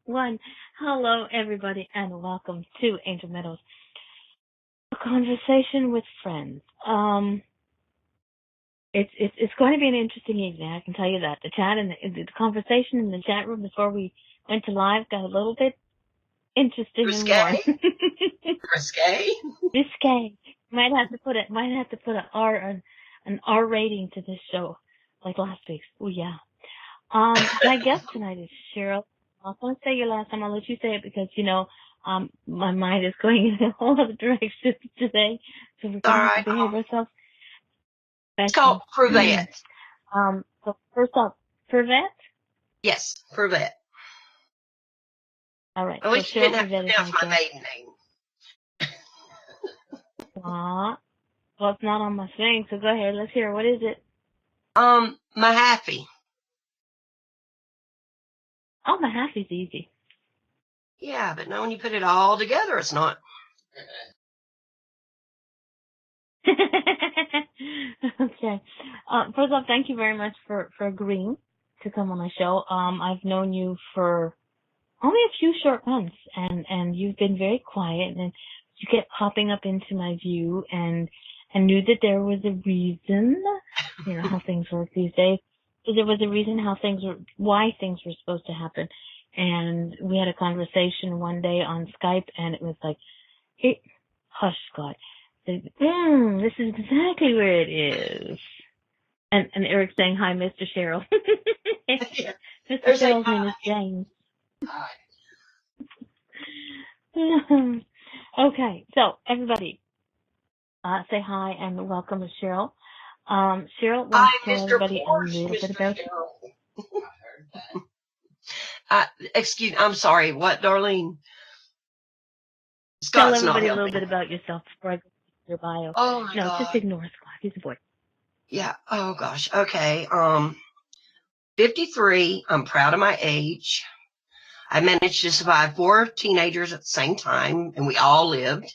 One. Hello, everybody, and welcome to Angel Meadows, a conversation with friends. It's going to be an interesting evening. I can tell you that. The chat and the conversation in the chat room before we went to live got a little bit interesting and warm. Risque. Risque. Might have to put an R rating to this show, like last week's. Oh yeah. My guest tonight is Cherryl. I'm not going to say your last time. I'll let you say it because, my mind is going in a whole other direction today. So we're going to have to behave ourselves. It's called Prevette. So first off, Prevette? Yes, Prevette. All right. At least so you didn't have Prevette to pronounce my maiden name. Well, it's not on my thing, so go ahead. Let's hear. What is it? Mahaffey. Oh, Mahaffey's easy. Yeah, but now when you put it all together, it's not. Okay. First off, thank you very much for agreeing to come on my show. I've known you for only a few short months, and you've been very quiet, and you kept popping up into my view, and knew that there was a reason, how things work these days. So there was a reason why things were supposed to happen. And we had a conversation one day on Skype, and it was like, hey, hush, Scott. This is exactly where it is. And Eric's saying, hi, Mr. Cherryl. Mr. Cheryl's name is James. Hi. Okay, so everybody, say hi and welcome to Cherryl. Cherryl, why don't you tell everybody a little bit about you? I'm sorry. What, Darlene? Tell everybody a little bit about yourself before I go to your bio. Oh my God. Just ignore Scott. He's a boy. Yeah. Oh gosh. Okay. 53. I'm proud of my age. I managed to survive 4 teenagers at the same time, and we all lived.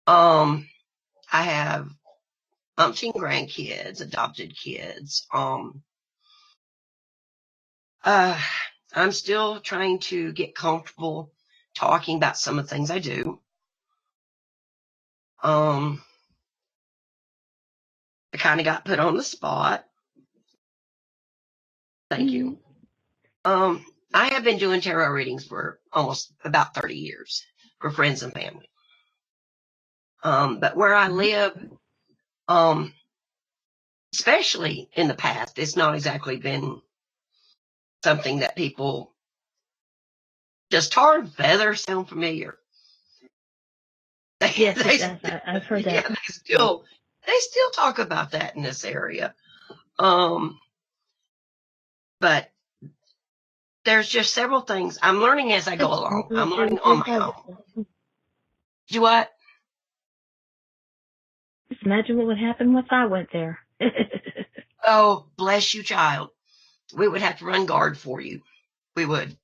I have umpteen grandkids, adopted kids. I'm still trying to get comfortable talking about some of the things I do. I kind of got put on the spot. Thank you. I have been doing tarot readings for almost about 30 years for friends and family. But where I live, especially in the past, it's not exactly been something that people does tar and feather sound familiar? Yes, it does. I've heard that. Yeah, they still talk about that in this area. But there's just several things I'm learning as I go along. I'm learning on my own. Do what? Just imagine what would happen if I went there. Oh, bless you, child. We would have to run guard for you. We would.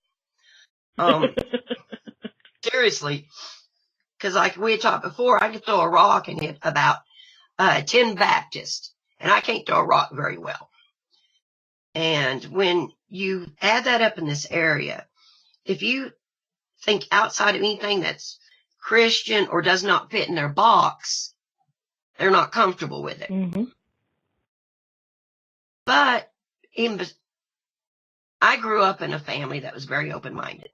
Seriously. Because like we had talked before, I could throw a rock and hit about 10 Baptists. And I can't throw a rock very well. And when you add that up in this area, if you think outside of anything that's Christian or does not fit in their box, they're not comfortable with it. Mm-hmm. But I grew up in a family that was very open-minded.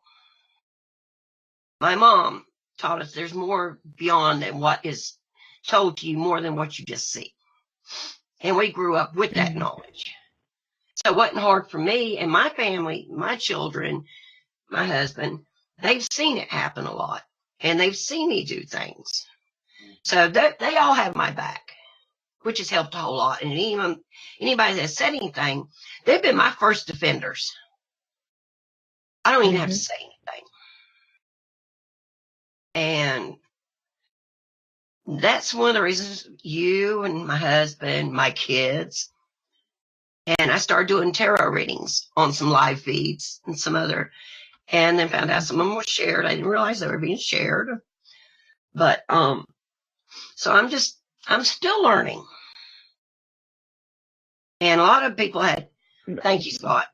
My mom taught us there's more beyond than what is told to you, more than what you just see. And we grew up with that knowledge. So it wasn't hard for me and my family, my children, my husband. They've seen it happen a lot, and they've seen me do things. So they all have my back, which has helped a whole lot. And anybody that said anything, they've been my first defenders. I don't even have to say anything. And that's one of the reasons you and my husband, my kids, and I started doing tarot readings on some live feeds and some other, and then found out some of them were shared. I didn't realize they were being shared. But, so I'm still learning. And a lot of people thank you, Scott.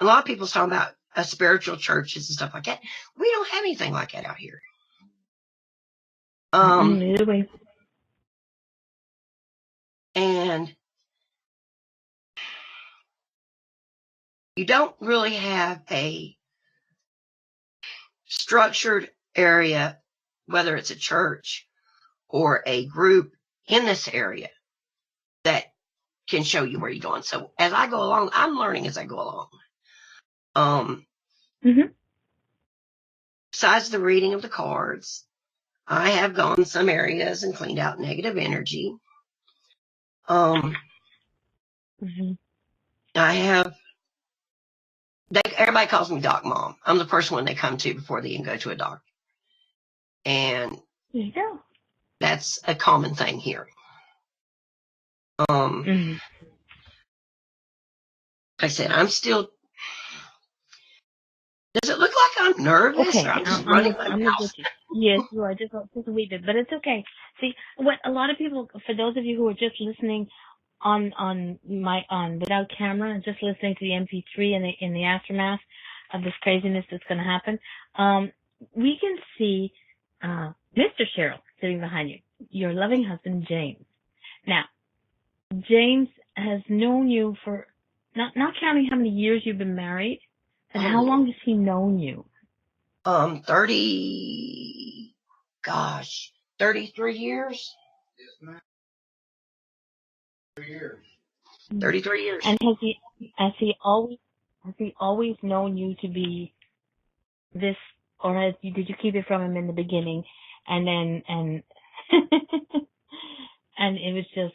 A lot of people's talking about spiritual churches and stuff like that. We don't have anything like that out here. Either way. And you don't really have a structured area, whether it's a church or a group in this area, that can show you where you're going. So as I go along, I'm learning as I go along. Besides the reading of the cards, I have gone in some areas and cleaned out negative energy. I have, everybody calls me Doc Mom. I'm the first one they come to before they even go to a doctor. And there you go. That's a common thing here. Like I said, I'm still. Does it look like I'm nervous? Okay, or I'm just running my mouth? Yes, you are just a wee bit, but it's okay. See, what a lot of people, for those of you who are just listening on without camera and just listening to the MP3 in the aftermath of this craziness that's going to happen, we can see Mr. Cherryl sitting behind you, your loving husband James. Now, James has known you for not counting how many years you've been married, and how long has he known you? 33 years. Yes, ma'am. 3 years. 33 years. And has he always known you to be this, or did you keep it from him in the beginning, and then and it was just,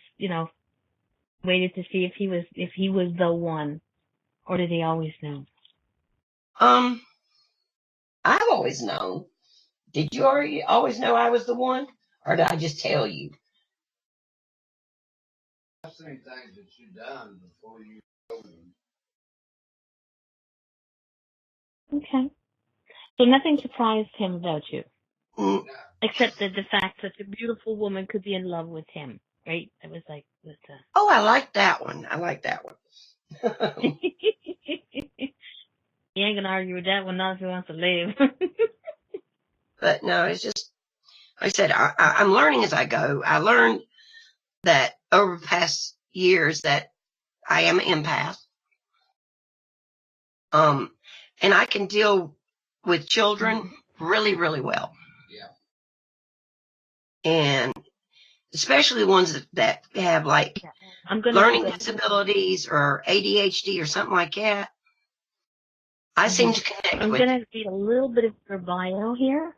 waited to see if he was the one, or did he always know? I've always known. Did you always know I was the one, or did I just tell you? I've seen things that you've done before you told them. Okay. So nothing surprised him about you, No. except that the fact such a beautiful woman could be in love with him, right? It was like with Oh, I like that one. He ain't gonna argue with that one, not if he wants to live. But no, it's just, like I said, I'm learning as I go. I learned that over the past years that I am an empath. And I can deal with children really, really well. Yeah. And especially ones that have like learning disabilities or ADHD or something like that. I seem to connect with. I'm going to read a little bit of your bio here.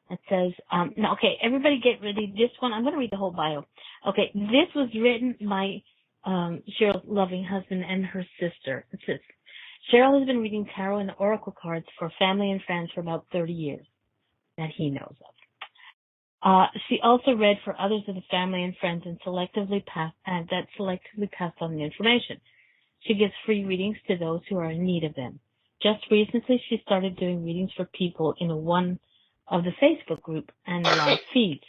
It says, no, okay, everybody get ready. This one, I'm going to read the whole bio. Okay, this was written by Cheryl's loving husband and her sister. It says, Cherryl has been reading tarot and oracle cards for family and friends for about 30 years that he knows of. She also read for others of the family and friends and selectively passed on the information. She gives free readings to those who are in need of them. Just recently, she started doing readings for people in one of the Facebook group and live feeds,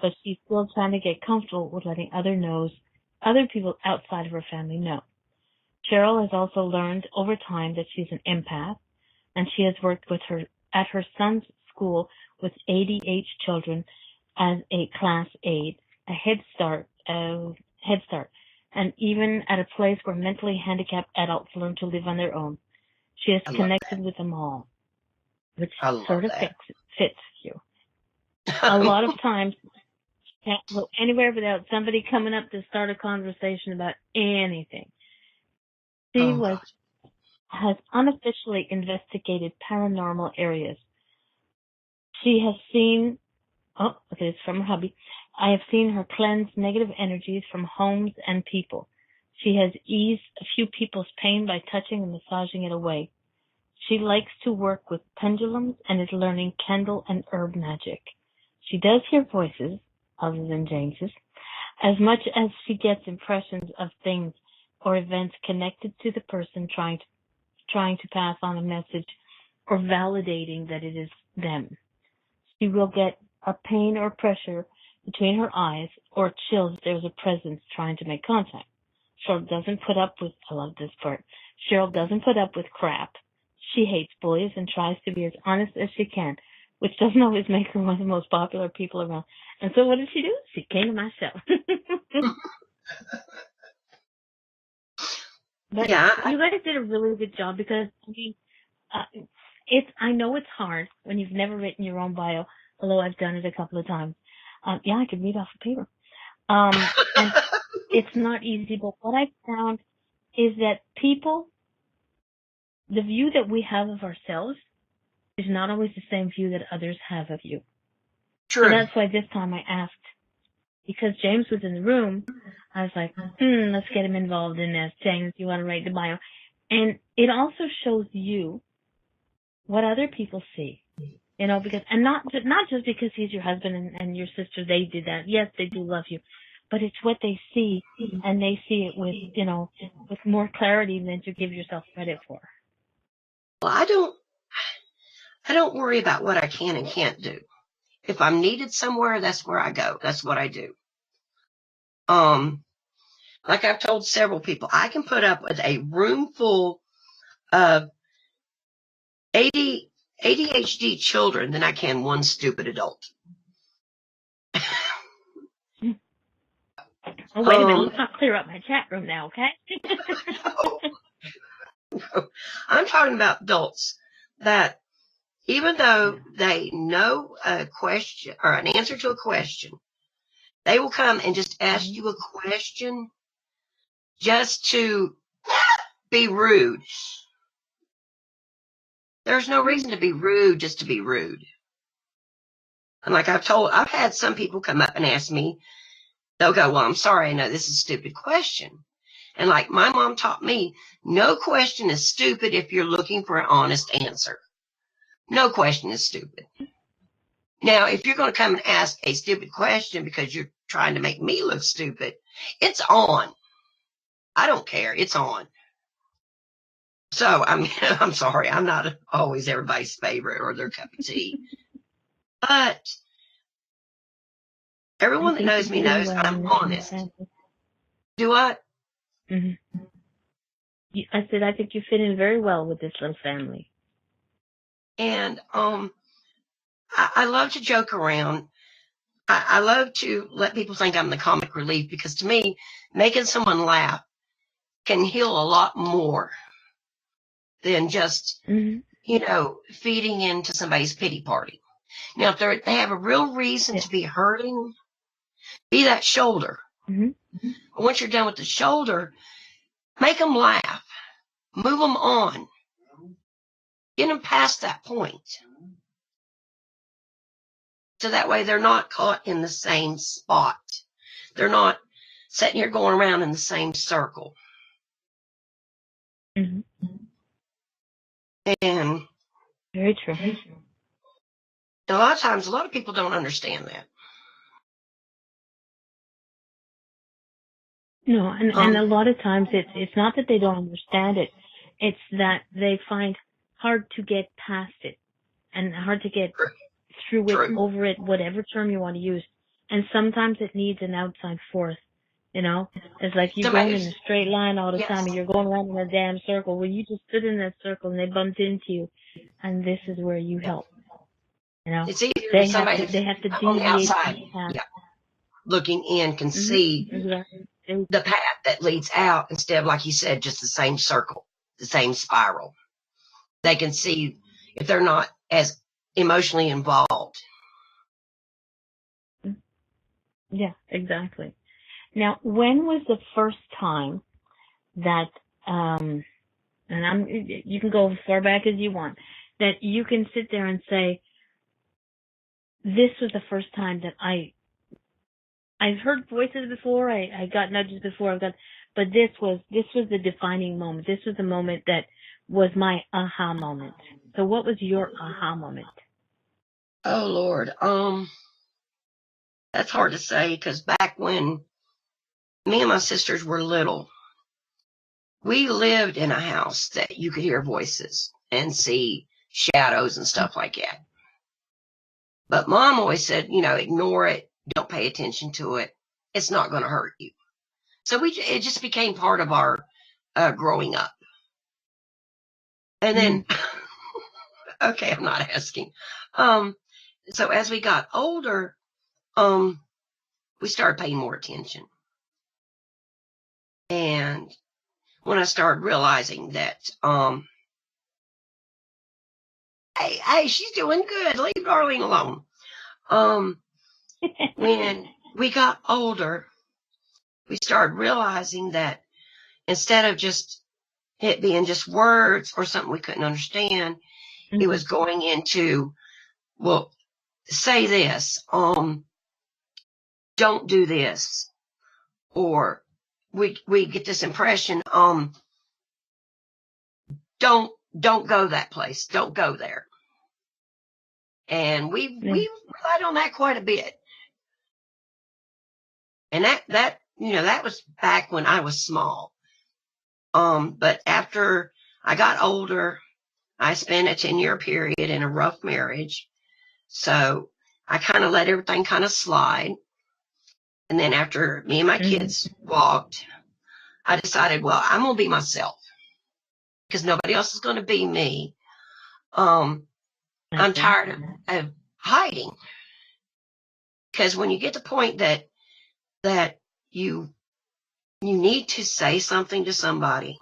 but she's still trying to get comfortable with letting other people outside of her family know. Cherryl has also learned over time that she's an empath, and she has worked with her at her son's school with ADHD children as a class aide, a Head Start, and even at a place where mentally handicapped adults learn to live on their own. She has connected with them all, which sort of fits you. A lot of times, you can't go anywhere without somebody coming up to start a conversation about anything. She has unofficially investigated paranormal areas. She has seen, it's from her hubby, I have seen her cleanse negative energies from homes and people. She has eased a few people's pain by touching and massaging it away. She likes to work with pendulums and is learning candle and herb magic. She does hear voices, other than James's, as much as she gets impressions of things or events connected to the person trying to pass on a message or validating that it is them. She will get a pain or pressure between her eyes or chills if there's a presence trying to make contact. Cheryl doesn't put up with, I love this part, Cheryl doesn't put up with crap. she hates bullies and tries to be as honest as she can, which doesn't always make her one of the most popular people around. And so what did she do? She came to my show. But Yeah. you guys did a really good job because, I mean, I know it's hard when you've never written your own bio, although I've done it a couple of times. Yeah, I could read off the paper. And it's not easy, but what I've found is that people, the view that we have of ourselves is not always the same view that others have of you. So True. that's why this time I asked, because James was in the room, I was like, let's get him involved in this. James, you want to write the bio? And it also shows you what other people see. You know, because, and not just because he's your husband and your sister, they did that. Yes, they do love you, but it's what they see, and they see it with, you know, with more clarity than you give yourself credit for. Well, I don't worry about what I can and can't do. If I'm needed somewhere, that's where I go. That's what I do. Like I've told several people, I can put up with a room full of ADHD children than I can one stupid adult. Oh, wait a minute. Let's not clear up my chat room now, okay? No. I'm talking about adults that even though they know a question or an answer to a question, they will come and just ask you a question just to be rude. There's no reason to be rude just to be rude. And like I've had some people come up and ask me, they'll go, well, I'm sorry, I know this is a stupid question. And like my mom taught me, no question is stupid if you're looking for an honest answer. No question is stupid. Now, if you're going to come and ask a stupid question because you're trying to make me look stupid, it's on. I don't care. It's on. So, I mean, I'm sorry. I'm not always everybody's favorite or their cup of tea. But everyone that knows me knows I'm honest. Do what? Mm-hmm. I said, I think you fit in very well with this little family. And I love to joke around. I love to let people think I'm the comic relief because to me, making someone laugh can heal a lot more than just, feeding into somebody's pity party. Now, if they have a real reason to be hurting, be that shoulder. Mm-hmm. Once you're done with the shoulder, make them laugh. Move them on. Get them past that point. So that way they're not caught in the same spot. They're not sitting here going around in the same circle. Mm-hmm. And very true. A lot of times, a lot of people don't understand that. No, and a lot of times it's not that they don't understand it. It's that they find hard to get past it and hard to get through it, over it, whatever term you want to use. And sometimes it needs an outside force, you know? It's like you're going in a straight line all the time and you're going around in a damn circle. Well, you just stood in that circle and they bumped into you, and this is where you help. You know? It's easier they than somebody have to on the deviate outside, looking in can see the path that leads out instead of, like you said, just the same circle, the same spiral. They can see if they're not as emotionally involved. Yeah, exactly. Now, when was the first time that, and you can go as far back as you want, that you can sit there and say, this was the first time that I've heard voices before, I got nudges before, but this was the defining moment. This was the moment that was my aha moment. So what was your aha moment? Oh, Lord. That's hard to say because back when me and my sisters were little, we lived in a house that you could hear voices and see shadows and stuff like that. But Mom always said, ignore it. Don't pay attention to it. It's not going to hurt you. So it just became part of our growing up. And then Okay, I'm not asking. So as we got older, we started paying more attention. And when I started realizing that, hey, she's doing good. Leave Darlene alone. When we got older, we started realizing that instead of just it being just words or something we couldn't understand, it was going into, well, say this, don't do this, or we get this impression, don't go that place, don't go there, and we relied on that quite a bit, and that that was back when I was small, but after I got older, I spent a 10-year period in a rough marriage, so I kind of let everything kind of slide. And then after me and my kids walked, I decided, well, I'm going to be myself because nobody else is going to be me. I'm tired of hiding, because when you get to the point that you need to say something to somebody,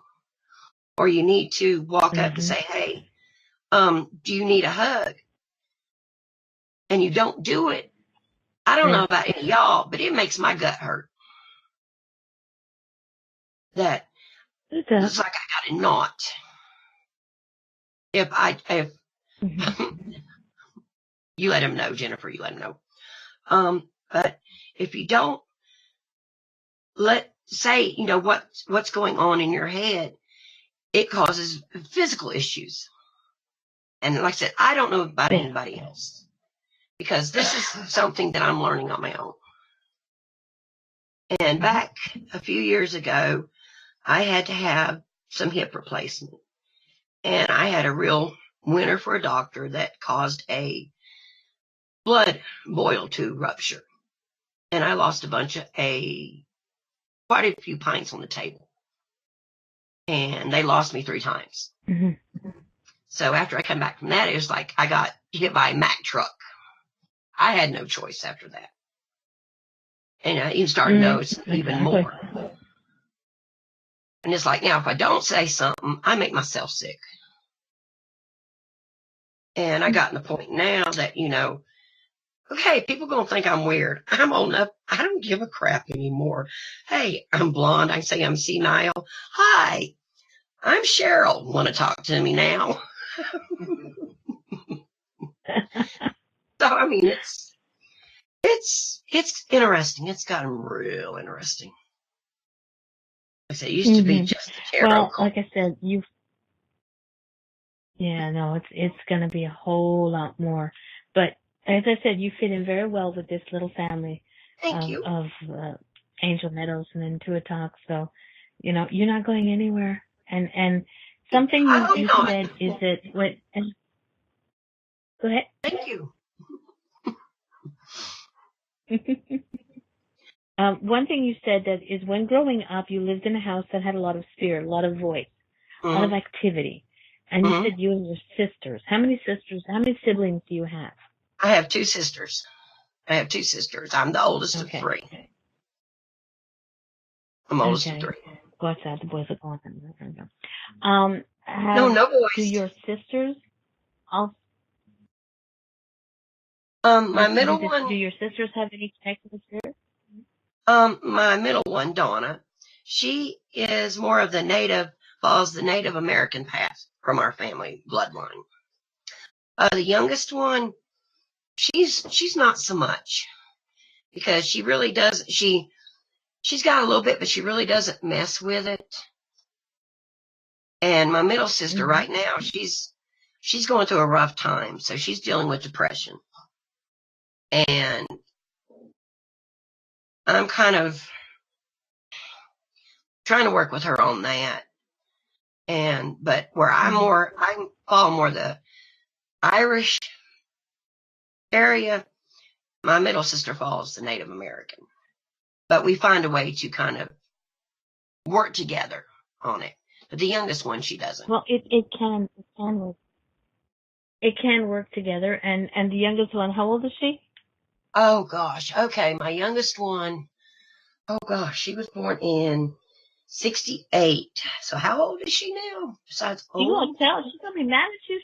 or you need to walk up and say, hey, do you need a hug? And you don't do it. I don't know about any of y'all, but it makes my gut hurt. That it's like I got a knot. If you let him know, Jennifer, you let him know. But if you don't say, what's going on in your head, it causes physical issues. And like I said, I don't know about anybody else, because this is something that I'm learning on my own. And back a few years ago, I had to have some hip replacement. And I had a real winner for a doctor that caused a blood boil to rupture. And I lost quite a few pints on the table. And they lost me 3 times. So after I come back from that, it was like I got hit by a Mack truck. I had no choice after that. And I even started noticing even more. And it's like, now, if I don't say something, I make myself sick. And I gotten the point now that, okay, people going to think I'm weird. I'm old enough. I don't give a crap anymore. Hey, I'm blonde. I say I'm senile. Hi, I'm Cherryl. Want to talk to me now? So, I mean, it's interesting. It's gotten real interesting. Like I said, it used to be just a tarot card. Like I said, it's going to be a whole lot more. But as I said, you fit in very well with this little family of Angel Meadows and IntuiTalks. So, you're not going anywhere. And something you said is that go ahead. Thank you. One thing you said that is when growing up, you lived in a house that had a lot of spirit, a lot of voice, a lot of activity. And you said you and your sisters. How many siblings do you have? I have 2 sisters. I'm the oldest of 3. I'm oldest of 3. Go outside. The boys are going. No boys. Do your sisters also? My middle one. Do your sisters have any connection with spirit? My middle one, Donna, she is more of follows the Native American path from our family bloodline. The youngest one, she's not so much, because she really does. She's got a little bit, but she really doesn't mess with it. And my middle sister right now, she's going through a rough time, so she's dealing with depression. And I'm kind of trying to work with her on that. But where I follow more the Irish area, my middle sister follows the Native American. But we find a way to kind of work together on it. But the youngest one, she doesn't. Well, it can work. it can work together. And the youngest one, how old is she? Oh, gosh. Okay, my youngest one, oh, gosh, she was born in 68. So how old is she now? Besides She gonna old? tell. She's gonna be mad at you.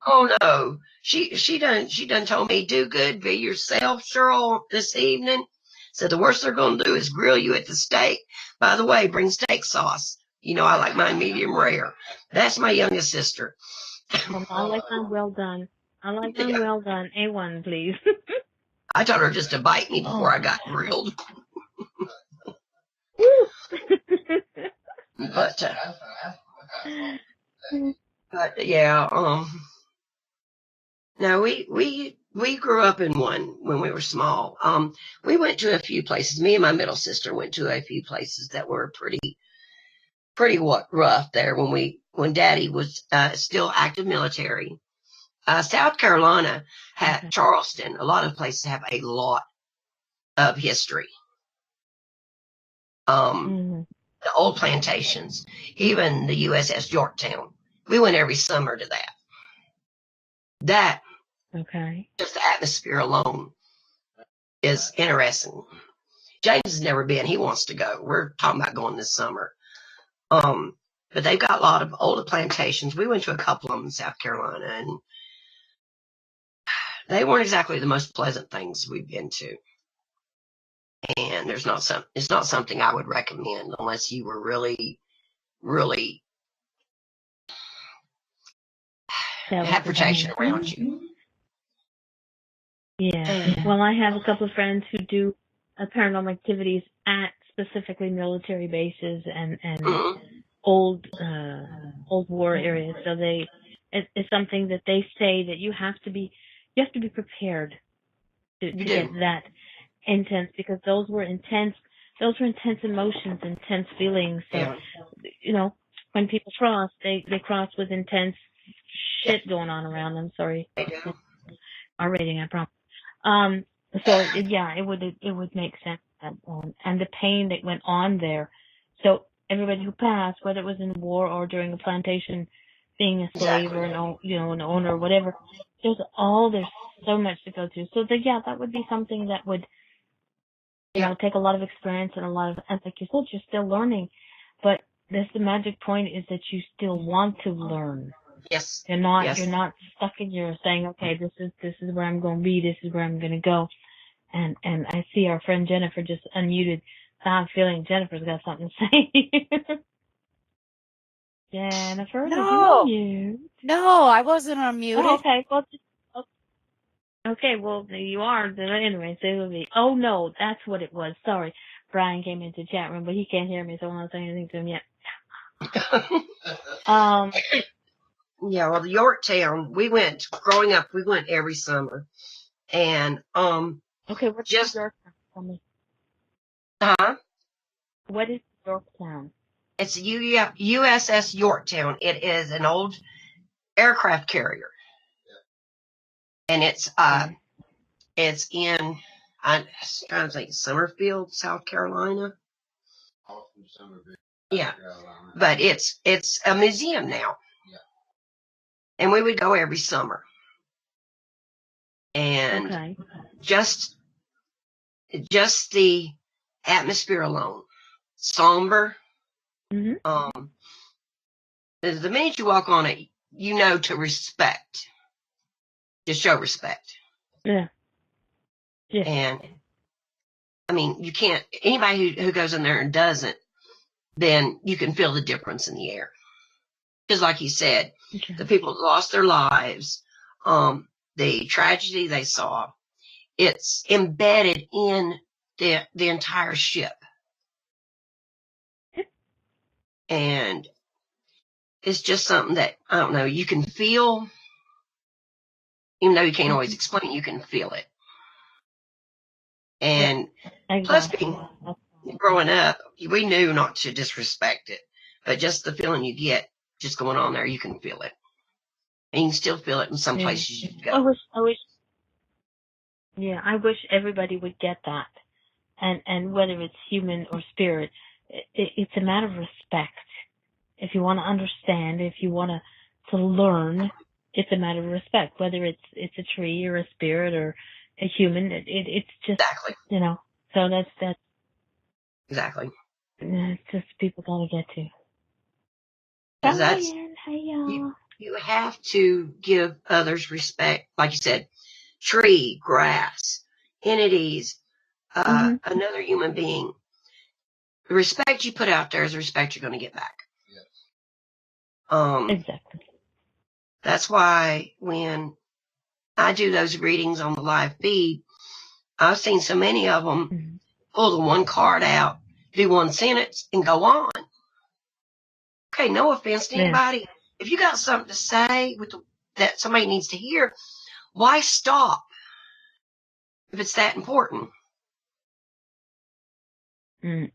Oh no. She done told me, do good, be yourself, Cheryl, this evening. So the worst they're gonna do is grill you at the steak. By the way, bring steak sauce. You know I like mine medium rare. That's my youngest sister. I like mine well done. I like mine Yeah. well done. A1, please. I told her just to bite me before Oh. I got grilled. But yeah, no, we grew up in one when we were small. We went to a few places. Me and my middle sister went to a few places that were pretty rough there when Daddy was still active military. South Carolina had Charleston. A lot of places have a lot of history. The old plantations, even the USS Yorktown. We went every summer to that. That Okay. just the atmosphere alone is interesting. James has never been. He wants to go. We're talking about going this summer. But they've got a lot of older plantations. We went to a couple of them in South Carolina, and they weren't exactly the most pleasant things we've been to. And it's not something I would recommend unless you were really, really have protection around you. Yeah. Well, I have a couple of friends who do paranormal activities at specifically military bases and Mm-hmm. old war areas. So it's something that they say that you have to be prepared to get that intense, because those were intense emotions, intense feelings. So Yeah. when people cross, they cross with intense shit going on around them. Sorry, our rating, I promise. So it would make sense that, and the pain that went on there. So everybody who passed, whether it was in war or during a plantation, being a slave or an owner or whatever, there's so much to go through. So that would be something that would take a lot of experience and and like you said, you're still learning, but the magic point is that you still want to learn. Yes. You're not stuck in your saying, okay, this is where I'm going to be, this is where I'm going to go. And I see our friend Jennifer just unmuted. So I'm feeling Jennifer's got something to say. Jennifer, did you unmute? No, I wasn't unmuted. Oh, okay. Well, okay, well, there you are. Anyway, say with me. Oh, no, that's what it was. Sorry. Brian came into the chat room, but he can't hear me, so I'm not saying anything to him yet. Yeah, well, the Yorktown, growing up, we went every summer. And, okay, what's Yorktown? Tell me. What is Yorktown? It's USS Yorktown. It is an old aircraft carrier. And it's in, I'm trying to think, Summerfield, South Carolina. Yeah. But it's a museum now. Yeah. And we would go every summer. And just the atmosphere alone, somber. Mm-hmm. The minute you walk on it, to respect. Just show respect. Yeah. Yeah. And I mean, you can't, anybody who goes in there and doesn't, then you can feel the difference in the air. Because like you said, the people lost their lives, the tragedy they saw, it's embedded in the entire ship. And it's just something that, I don't know, you can feel, even though you can't always explain, you can feel it. And plus growing up, we knew not to disrespect it, but just the feeling you get just going on there, you can feel it. And you can still feel it in some places you go. I wish everybody would get that. And whether it's human or spirit, it's a matter of respect. If you want to understand, if you want to learn, it's a matter of respect, whether it's a tree or a spirit or a human. It's just, Exactly. so that's Exactly. it's just people gotta get to. Because that's, Hi y'all. you have to give others respect. Like you said, tree, grass, entities, another human being. The respect you put out there is the respect you're going to get back. Yes. Exactly. That's why when I do those readings on the live feed, I've seen so many of them pull the one card out, do one sentence, and go on. Okay, no offense to anybody. If you got something to say that somebody needs to hear, why stop if it's that important? There's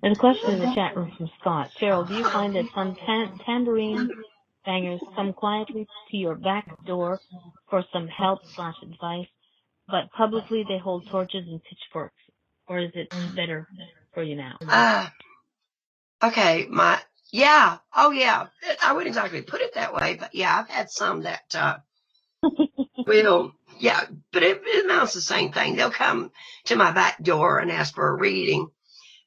a question in the chat room from Scott. Cheryl, do you find that some tambourine bangers come quietly to your back door for some help/advice, but publicly they hold torches and pitchforks? Or is it better for you now? Okay, yeah, oh yeah, I wouldn't exactly put it that way, but yeah, I've had some that will, yeah, but it amounts to the same thing. They'll come to my back door and ask for a reading,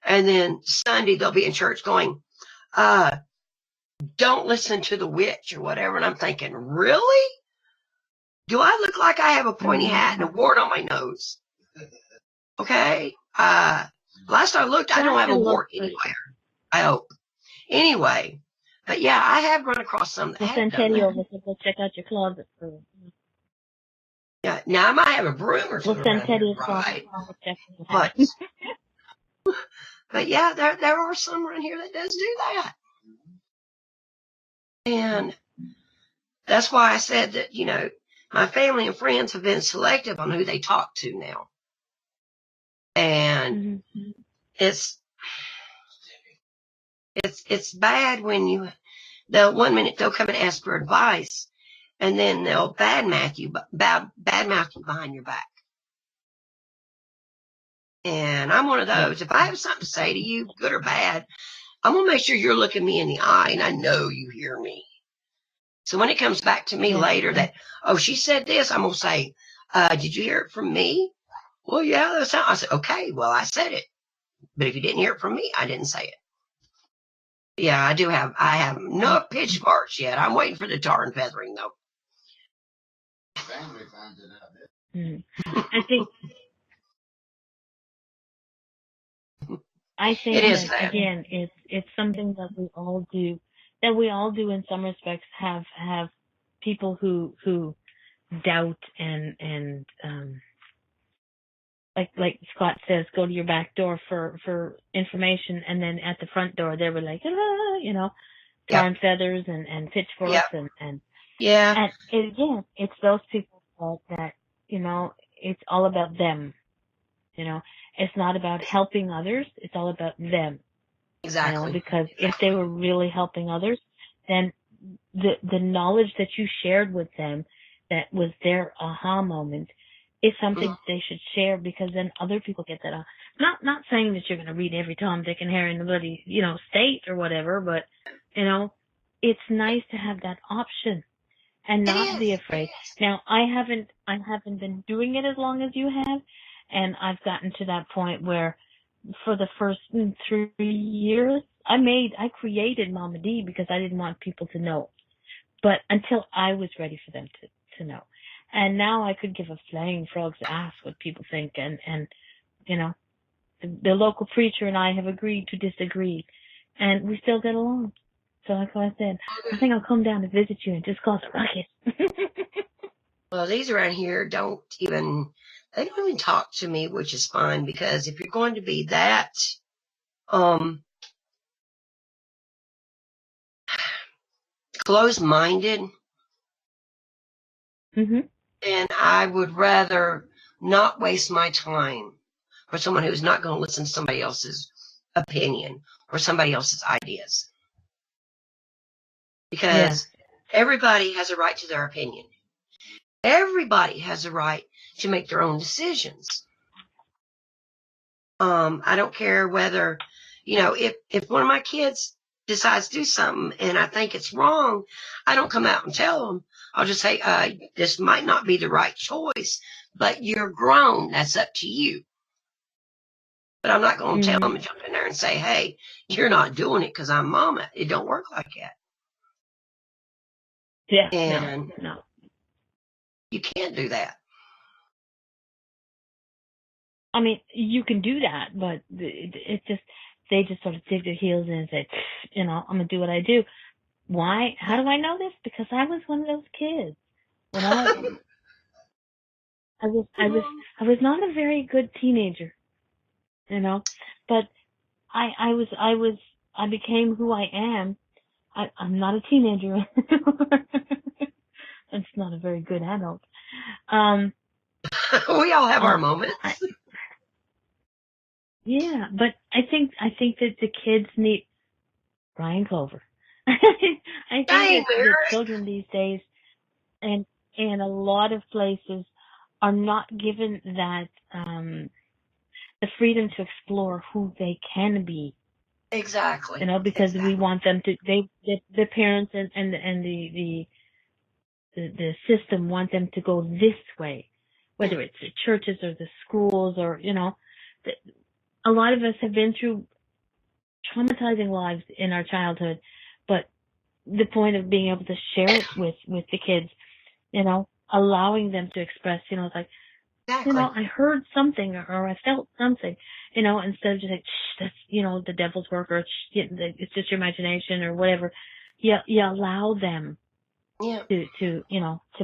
and then Sunday they'll be in church going, don't listen to the witch or whatever, and I'm thinking, really? Do I look like I have a pointy hat and a wart on my nose? Okay, last I looked, I don't have a wart anywhere, I hope. Anyway, but yeah, I have run across some that We'll have send done Teddy that. over to go check out your closet. Yeah, now I might have a broom or two We'll send around here, Teddy across right? to check it out. But yeah, there are some around here that does do that. And that's why I said that, my family and friends have been selective on who they talk to now. And it's bad when they'll 1 minute they'll come and ask for advice, and then they'll badmouth you behind your back. And I'm one of those. If I have something to say to you, good or bad, I'm going to make sure you're looking me in the eye and I know you hear me. So when it comes back to me later that, oh, she said this, I'm going to say, did you hear it from me? Well, yeah, that's how I said, okay, well, I said it. But if you didn't hear it from me, I didn't say it. Yeah, I have no pitchforks yet. I'm waiting for the tar and feathering though. Family finds it out there. I think It is that that. again, it's something that we all do. That we all do in some respects. Have people who doubt and like Scott says, go to your back door for information, and then at the front door they were like, tar and feathers and pitchforks and yeah. And again, it's those people that it's all about them. It's not about helping others. It's all about them. Exactly. Because if they were really helping others, then the knowledge that you shared with them that was their aha moment is something they should share, because then other people get that. Not saying that you're going to read every Tom, Dick, and Harry in the bloody state or whatever, but it's nice to have that option and not be afraid. Now, I haven't been doing it as long as you have, and I've gotten to that point where for the first 3 years, I created Mama D because I didn't want people to know, but until I was ready for them to know. And now I could give a flying frog's ass what people think, and the local preacher and I have agreed to disagree, and we still get along. So like I said, I think I'll come down to visit you and just cause a ruckus. Well, these around here don't even talk to me, which is fine, because if you're going to be that, closed-minded, then I would rather not waste my time for someone who's not going to listen to somebody else's opinion or somebody else's ideas. Because everybody has a right to their opinion. Everybody has a right to make their own decisions. I don't care whether, if one of my kids decides to do something and I think it's wrong, I don't come out and tell them. I'll just say, this might not be the right choice, but you're grown. That's up to you. But I'm not going to tell them and jump in there and say, hey, you're not doing it because I'm mama. It don't work like that. Yeah. And no. You can't do that. I mean, you can do that, but it just, they just sort of dig their heels in and say, I'm going to do what I do. Why? How do I know this? Because I was one of those kids. I was not a very good teenager, but I became who I am. I'm not a teenager. It's not a very good adult. We all have our moments. Yeah, but I think that the kids need Brian Clover. I think that the children these days and a lot of places are not given that the freedom to explore who they can be. Exactly. Because we want them to. The parents and the system want them to go this way, whether it's the churches or the schools or a lot of us have been through traumatizing lives in our childhood, but the point of being able to share it with the kids, allowing them to express, it's like, exactly. I heard something or I felt something, instead of just like, that's, the devil's work or it's just your imagination or whatever. You allow them to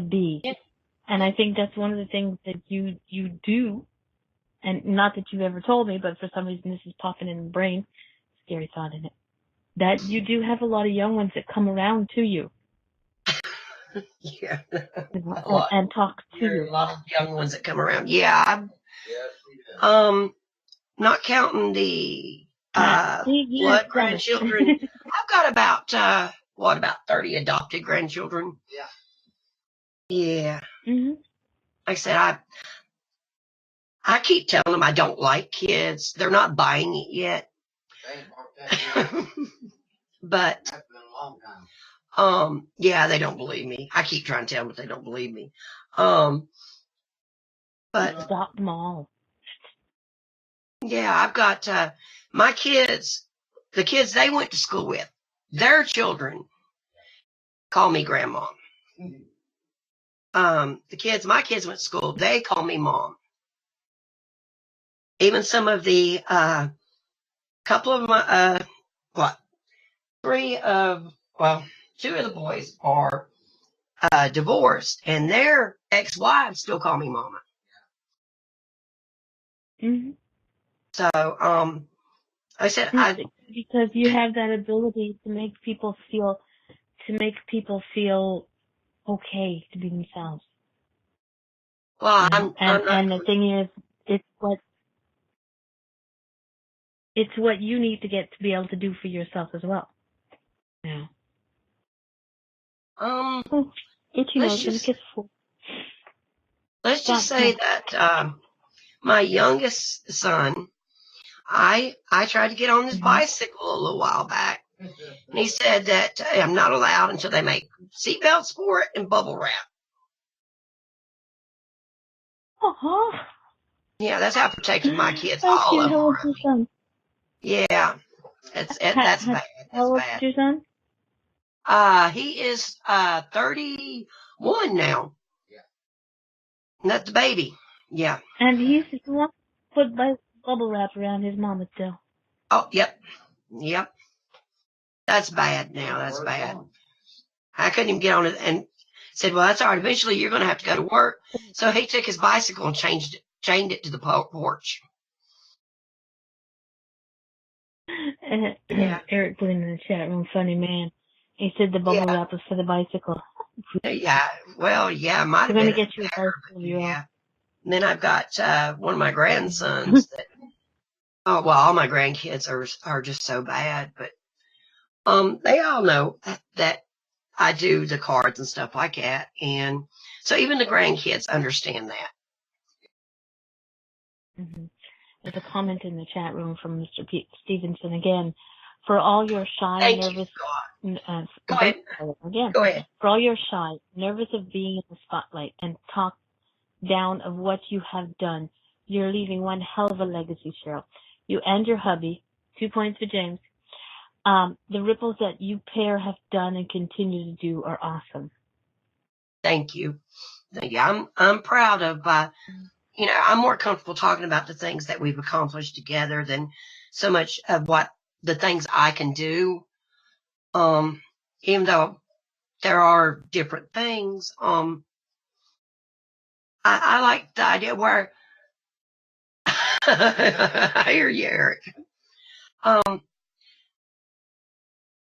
be. Yeah. And I think that's one of the things that you do, and not that you've ever told me, but for some reason this is popping in the brain, scary thought in it, that you do have a lot of young ones that come around to you. Yeah. And talk to you. A lot of young ones that come around. Yeah. Not counting the blood grandchildren. I've got about 30 adopted grandchildren. Yeah. Mm-hmm. Like I said, I keep telling them I don't like kids. They're not buying it yet. But yeah, they don't believe me. I keep trying to tell them, but they don't believe me. But stop them all. Yeah, I've got my kids, the kids they went to school with, their children call me grandma. My kids went to school, they call me mom. Even some of the couple of my two of the boys are divorced, and their ex-wives still call me mama. Mm-hmm. So I said because you have that ability to make people feel okay to be themselves. Well, and the thing is, it's what you need to get to be able to do for yourself as well. Yeah. Let's just say that my youngest son, I tried to get on this bicycle a little while back, and he said that I'm not allowed until they make seatbelts for it and bubble wrap. Yeah, that's how protective my kids all of them are. Your son? Yeah, that's bad. How old is your son? He is 31 now. And that's the baby. Yeah. And he's the one put bubble wrap around his mama still. Oh, yep. That's bad now. That's bad. I couldn't even get on it and said, well, that's all right. Eventually you're going to have to go to work. So he took his bicycle and chained it to the porch. Eric put in the chat room, funny man. He said the bubble wrap was for the bicycle. Yeah. Well, yeah, might have been. We're going to get you a bicycle. Yeah. And then I've got one of my grandsons that, all my grandkids are just so bad, but they all know that I do the cards and stuff like that. And so even the grandkids understand that. Mm-hmm. There's a comment in the chat room from Mr. Pete Stevenson again. for all your shy, Thank you. nervous, Go ahead. again, Go ahead. for all your shy, nervous of being in the spotlight and talk down of what you have done, you're leaving one hell of a legacy, Cheryl. You and your hubby, 2 points for James. The ripples that you pair have done and continue to do are awesome. Thank you. Thank you. I'm proud of, I'm more comfortable talking about the things that we've accomplished together than so much of what the things I can do. Even though there are different things, I like the idea where I hear you, Eric.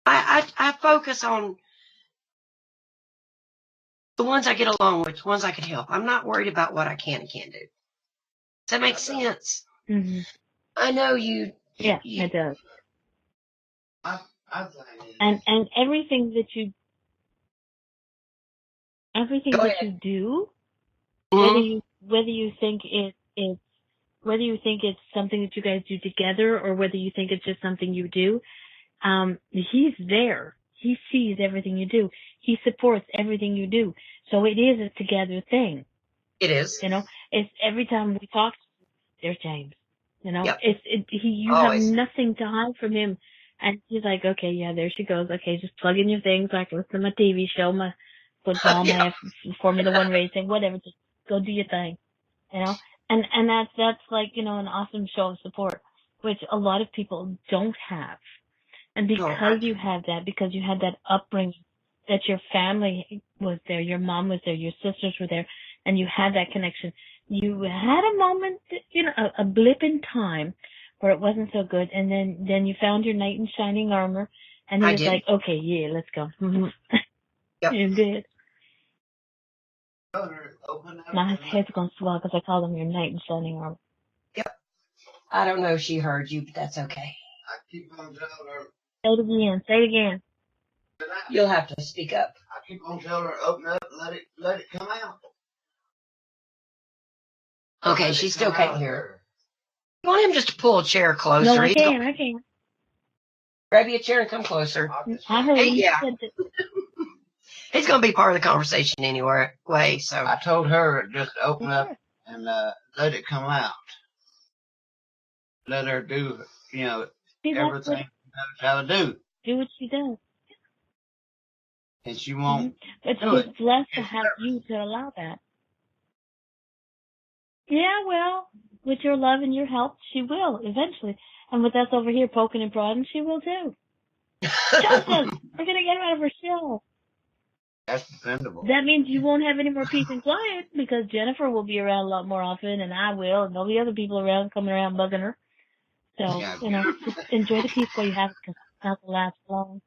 I focus on the ones I get along with, the ones I can help. I'm not worried about what I can and can't do. Does that make sense? Mm-hmm. I know you. Yeah, it does. I think And everything that you do, Mm-hmm. whether you think it's something that you guys do together or whether you think it's just something you do, he's there. He sees everything you do. He supports everything you do. So it is a together thing. It is. It's every time we talk, there's James. Yep. You Always. have nothing to hide from him. And he's like, okay, yeah, there she goes. Okay, just plug in your things. I can listen to my TV show, my football, my Formula One racing, whatever. Just go do your thing, And that's like, an awesome show of support, which a lot of people don't have. And because you have that, because you had that upbringing, that your family was there, your mom was there, your sisters were there, and you had that connection, you had a moment, a blip in time where it wasn't so good, and then you found your knight in shining armor, and he was like, okay, yeah, let's go. Yep. You did. open up. My head's going to swell because I called him your knight in shining armor. Yep. I don't know if she heard you, but that's okay. I keep on telling her. Say it again. You'll have to speak up. I keep on telling her, open up, let it come out. Okay, she still can't hear. You want him just to pull a chair closer? No, I can. Grab you a chair and come closer. I heard him. Yeah. He's going to be part of the conversation anyway, so. I told her just open up and let it come out. Let her do, everything she knows how to do. Do what she does. And she won't. But she's blessed to have you to allow that. Yeah, well, with your love and your help, she will eventually. And with us over here poking and prodding, she will too. Justin, we're going to get her out of her shell. That's dependable. That means you won't have any more peace and quiet because Jennifer will be around a lot more often, and I will, and there'll be other people around coming around bugging her. So, just enjoy the peace while you have it because it's not going to last long.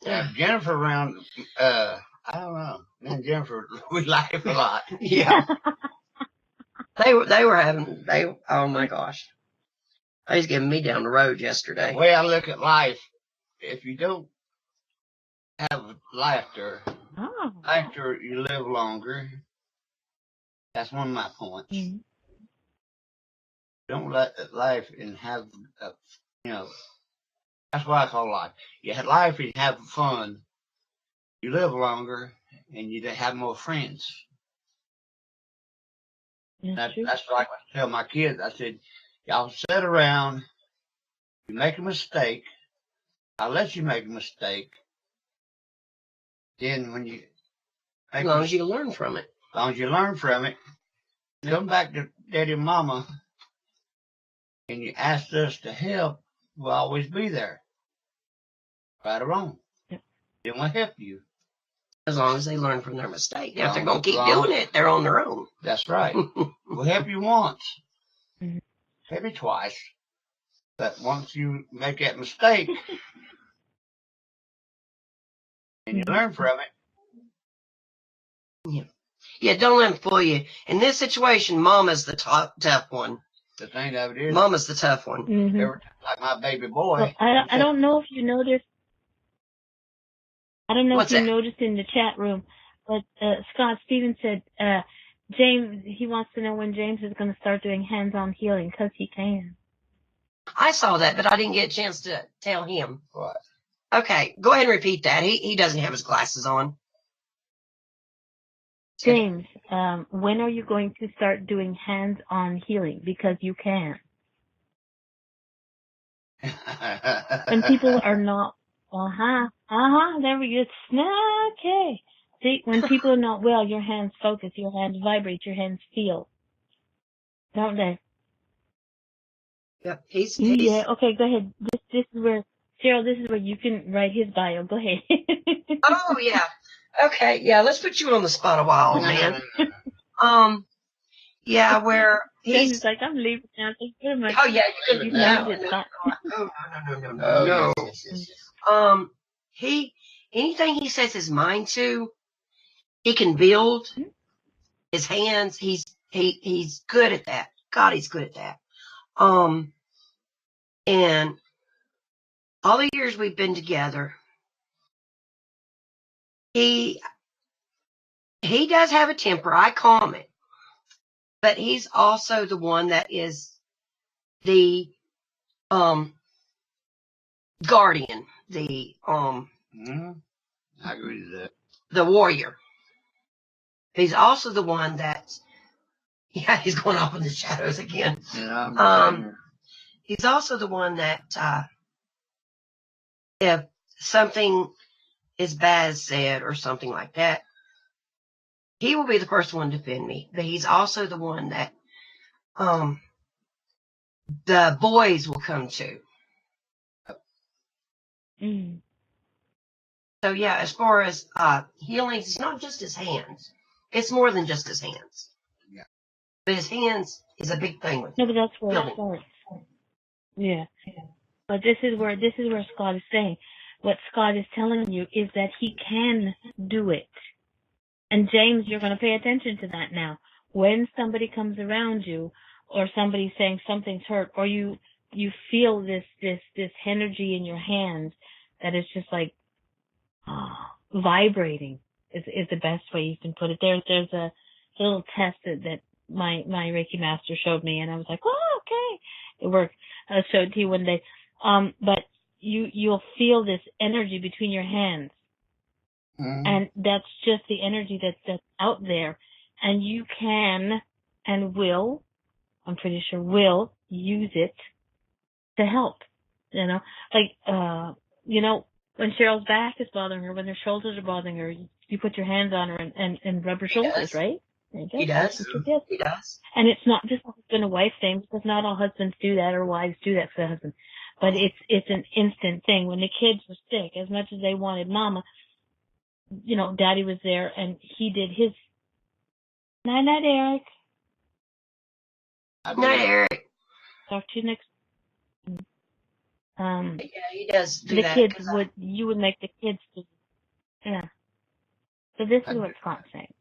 Yeah, Jennifer around, I don't know. Me and Jennifer, we laugh a lot. Yeah. They were having, oh my gosh. They was getting me down the road yesterday. The way I look at life, if you don't have laughter, after you live longer, that's one of my points. Mm-hmm. Don't let life and have, that's what I call life. You have life and you have fun, you live longer, and you have more friends. That's like I tell my kids. I said, y'all sit around, you make a mistake, I'll let you make a mistake. Then when you... As long as you learn from it. As long as you learn from it, come back to Daddy and Mama, and you ask us to help, we'll always be there. Right or wrong. Yep. Then we'll help you. As long as they learn from their mistake. Now, if they're going to keep doing it, they're on their own. That's right. We'll help you once. Mm-hmm. Maybe twice. But once you make that mistake, and you learn from it. Yeah, don't let them fool you. In this situation, Mama's the tough one. The thing of it is, Mama's the tough one. Mm-hmm. Like my baby boy. Well, I don't know if you noticed. I don't know if you noticed in the chat room, but Scott Stevens said James. He wants to know when James is going to start doing hands-on healing because he can. I saw that, but I didn't get a chance to tell him. What? Okay, go ahead and repeat that. He doesn't have his glasses on. James, when are you going to start doing hands-on healing? Because you can. When people are not, there we go. Okay. See, when people are not well, your hands focus, your hands vibrate, your hands feel. Don't they? Yep, he's Yeah, okay, go ahead. This is where, Cheryl, this is where you can write his bio. Go ahead. Oh, yeah. Okay, yeah, let's put you on the spot a while, old man. Yeah, where James he's... is like, I'm leaving now. Thank you very much. Oh, yeah, you're You've going to... made it. Stop. No. Yes. Anything he sets his mind to, he can build. His hands, he's good at that. God, he's good at that. And all the years we've been together, he does have a temper. I calm it. But he's also the one that is the guardian, the I agree with that. the warrior. He's also the one that, yeah, he's going off in the shadows again. Yeah, He's also the one that if something is bad said or something like that, he will be the first one to defend me. But he's also the one that the boys will come to. So yeah, as far as healing, it's not just his hands. It's more than just his hands. Yeah. But his hands is a big thing with No, him. but that's where it starts. Yeah. But this is where Scott is saying. What Scott is telling you is that he can do it. And James, you're going to pay attention to that now. When somebody comes around you, or somebody's saying something's hurt, or you feel this energy in your hands that is just like vibrating is the best way you can put it. There's a little test that my Reiki master showed me, and I was like, oh, okay, it worked. I showed it to you one day. But you'll feel this energy between your hands. And that's just the energy that's out there. And you can and will, I'm pretty sure will, use it to help. You know, like, when Cheryl's back is bothering her, when her shoulders are bothering her, you put your hands on her and rub her shoulders, right? He does. He does. And it's not just a husband and wife thing, because not all husbands do that or wives do that for their husband. But it's an instant thing. When the kids were sick, as much as they wanted mama, Daddy was there, and he did his. Night, Eric. Night, Eric. Talk to you next. Yeah, he does do the that. Kids you would make the kids do. Yeah. So this is what Scott's saying.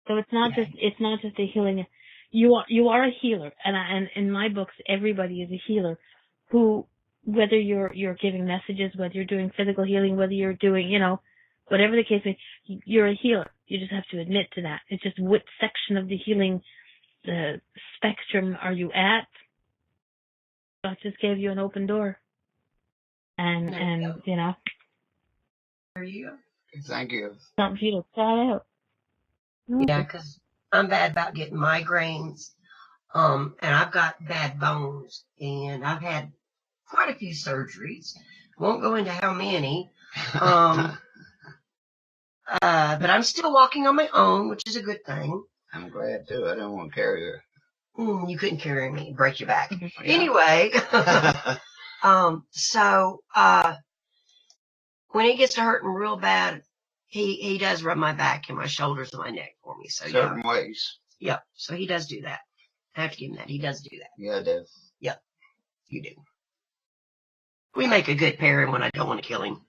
So it's not just a healing. You are a healer, and in my books, everybody is a healer. Who, whether you're giving messages, whether you're doing physical healing, whether you're doing, whatever the case may be, you're a healer. You just have to admit to that. It's just what section of the healing spectrum are you at? God just gave you an open door. And There you go. Thank you. Something for you to try out. Yeah, because I'm bad about getting migraines. And I've got bad bones, and I've had quite a few surgeries. Won't go into how many. But I'm still walking on my own, which is a good thing. I'm glad too. I don't want to carry her. You couldn't carry me, break your back. Yeah. Anyway, so when it gets to hurting real bad, he does rub my back and my shoulders and my neck for me. So certain ways. Yep. So he does do that. I have to give him that. He does do that. Yeah, I do. Yep. You do. We make a good pairing when I don't want to kill him.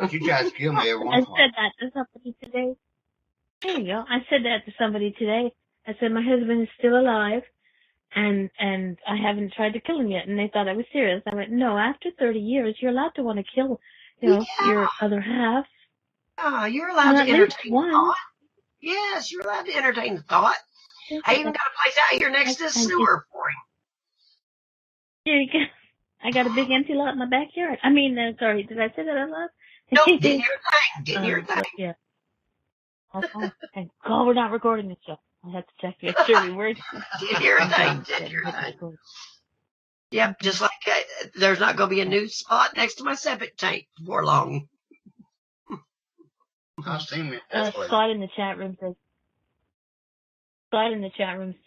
She tries to kill me every once in a while. I said that to somebody today. There you go. I said that to somebody today. I said my husband is still alive, and I haven't tried to kill him yet. And they thought I was serious. I went, no. After 30 years, you're allowed to want to kill, your other half. Oh, you're allowed to entertain one. the thought. Yes, you're allowed to entertain the thought. I even got a place out here next to the sewer for him. Here you go. I got a big empty lot in my backyard. I mean, sorry, did I say that out loud? Nope, didn't hear a thing. Didn't hear a thing. But yeah. Okay. Thank God we're not recording this show. I have to check to make sure we were. Didn't hear a thing. Didn't hear a thing. Yep, just like there's not going to be a new spot next to my septic tank before long. I've seen it. Scott in the chat room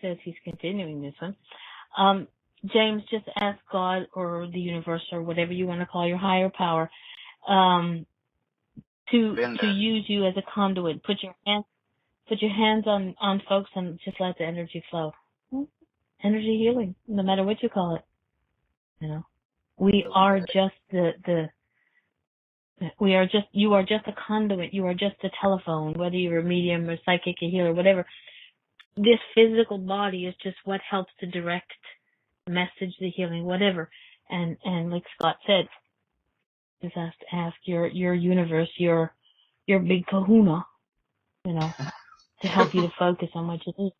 says he's continuing this one. James, just ask God or the universe or whatever you want to call your higher power, to use you as a conduit. Put your hands on folks and just let the energy flow. Energy healing, no matter what you call it. You know, we are just you are just a conduit. You are just a telephone, whether you're a medium or psychic, a healer, whatever. This physical body is just what helps to direct the message, the healing, whatever. And like Scott said, just ask your universe, your big kahuna, you know, to help you to focus on what you need.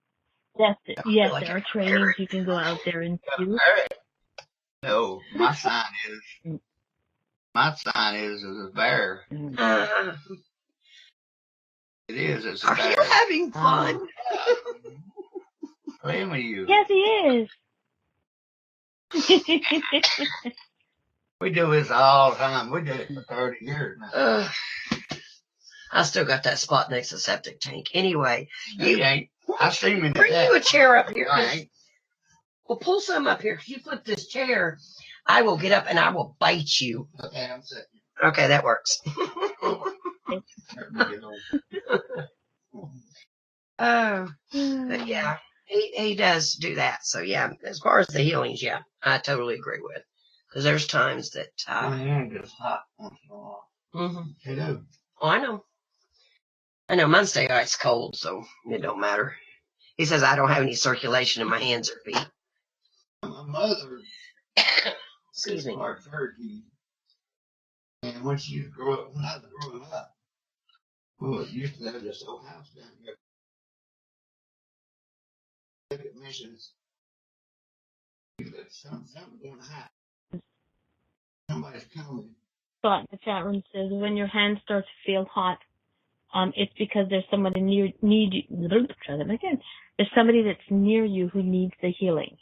Yes, there are trainings you can go out there and do. No, my sign is a bear. It is. It's a bear. Are you having fun? Playing with you. Yes, he is. We do this all the time. We did it for 30 years now. I still got that spot next to the septic tank. Anyway, you ain't. I've seen me. Bring you a chair up here. Right. Well, pull some up here. If you flip this chair, I will get up and I will bite you. Okay, I'm sitting. Okay, that works. Oh, but yeah, he does do that. So yeah, as far as the healings, yeah, I totally agree with. Because there's times that my hand gets hot once in a while. Mm-hmm. You do. Oh, I know. Mine stay ice cold, so it don't matter. He says I don't have any circulation in my hands or feet. My mother, excuse me, our turkey, and when she used to grow up, when I was growing up, well, it used to have this old house down here. Look at missions. Something going to happen. Somebody's coming. Scott in the chat room says when your hands start to feel hot, it's because there's somebody need you. Try that again. There's somebody that's near you who needs the healing.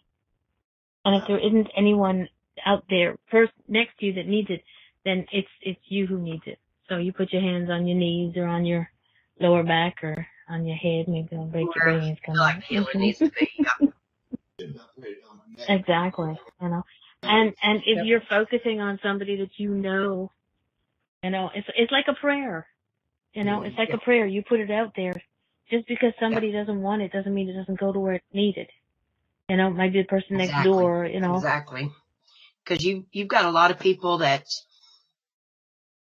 And if there isn't anyone out there first next to you that needs it, then it's you who needs it. So you put your hands on your knees or on your lower back or on your head. Maybe it'll break your brains. Like healing needs to be. Exactly. You know, and if you're focusing on somebody that you know, it's like a prayer. You know, it's like a prayer. You put it out there. Just because somebody doesn't want it doesn't mean it doesn't go to where it's needed. You know, it might be the person next door, you know. Exactly. Because you've got a lot of people that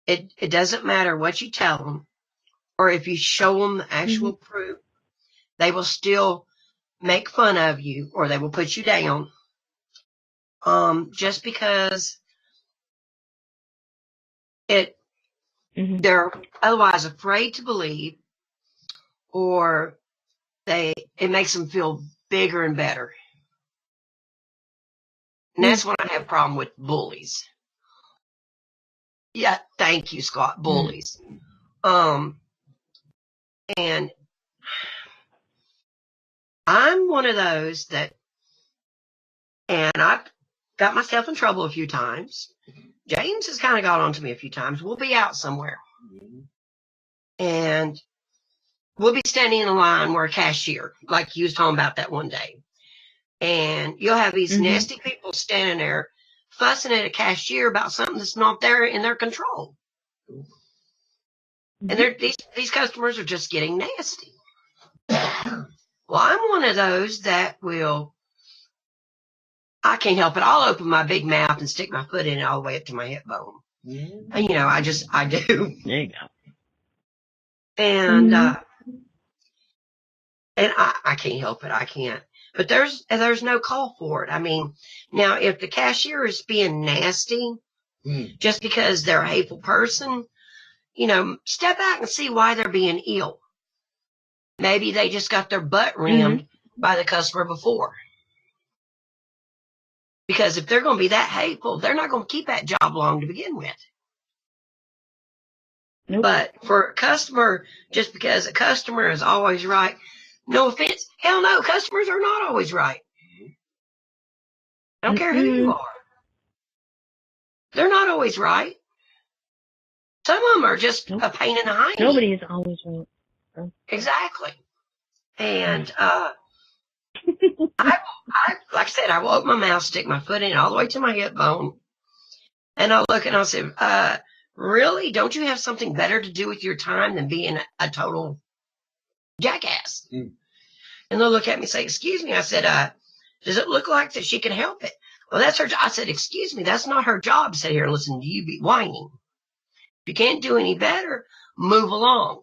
it doesn't matter what you tell them or if you show them the actual proof, they will still make fun of you or they will put you down just because they're otherwise afraid to believe or it makes them feel bigger and better. And that's when I have a problem with bullies. Yeah, thank you, Scott. Bullies. And I'm one of those that, and I've got myself in trouble a few times. James has kind of got on to me a few times. We'll be out somewhere. And we'll be standing in a line where a cashier, like you was talking about that one day. And you'll have these nasty people standing there fussing at a cashier about something that's not there in their control. And these customers are just getting nasty. Well, I'm one of those that I can't help it. I'll open my big mouth and stick my foot in it all the way up to my hip bone. And, you know, I do. There you go. And, and I can't help it. I can't. But there's no call for it. I mean, now if the cashier is being nasty just because they're a hateful person, you know, step back and see why they're being ill. Maybe they just got their butt rammed by the customer before. Because if they're going to be that hateful, they're not going to keep that job long to begin with. Nope. But for a customer, just because a customer is always right, no offense, hell no, customers are not always right. I don't care who you are. They're not always right. Some of them are just a pain in the hiney. Nobody is always right. Exactly. And I like I said, I will open my mouth, stick my foot in all the way to my hip bone, and I'll look and I'll say, really? Don't you have something better to do with your time than being a total jackass? Mm. And they'll look at me and say, excuse me. I said, does it look like that she can help it? Well, that's her job. I said, excuse me, that's not her job to sit here and listen to you be whining. If you can't do any better, move along.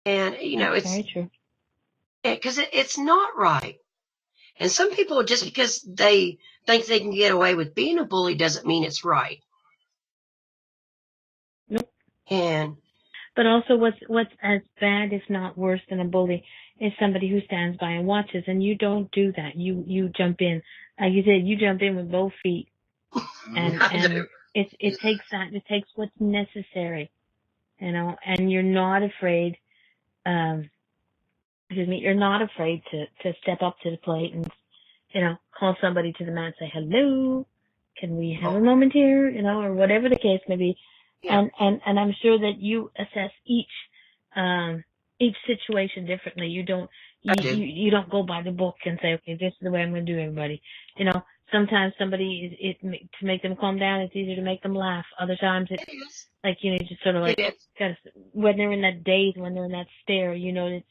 And, you know, it's very true. Because it's not right. And some people, just because they think they can get away with being a bully doesn't mean it's right. Nope. But also what's as bad, if not worse than a bully, is somebody who stands by and watches, and you don't do that. You jump in. Like you said, you jump in with both feet. And it takes that. It takes what's necessary. You know, and you're not afraid, you're not afraid to step up to the plate and, you know, call somebody to the mat and say, hello, can we have a moment here, you know, or whatever the case may be. Yeah. And I'm sure that you assess each situation differently. You don't go by the book and say, okay, this is the way I'm going to do everybody. You know, sometimes somebody, to make them calm down, it's easier to make them laugh. Other times it's like, you know, you just sort of like, when they're in that daze, when they're in that stare, you know,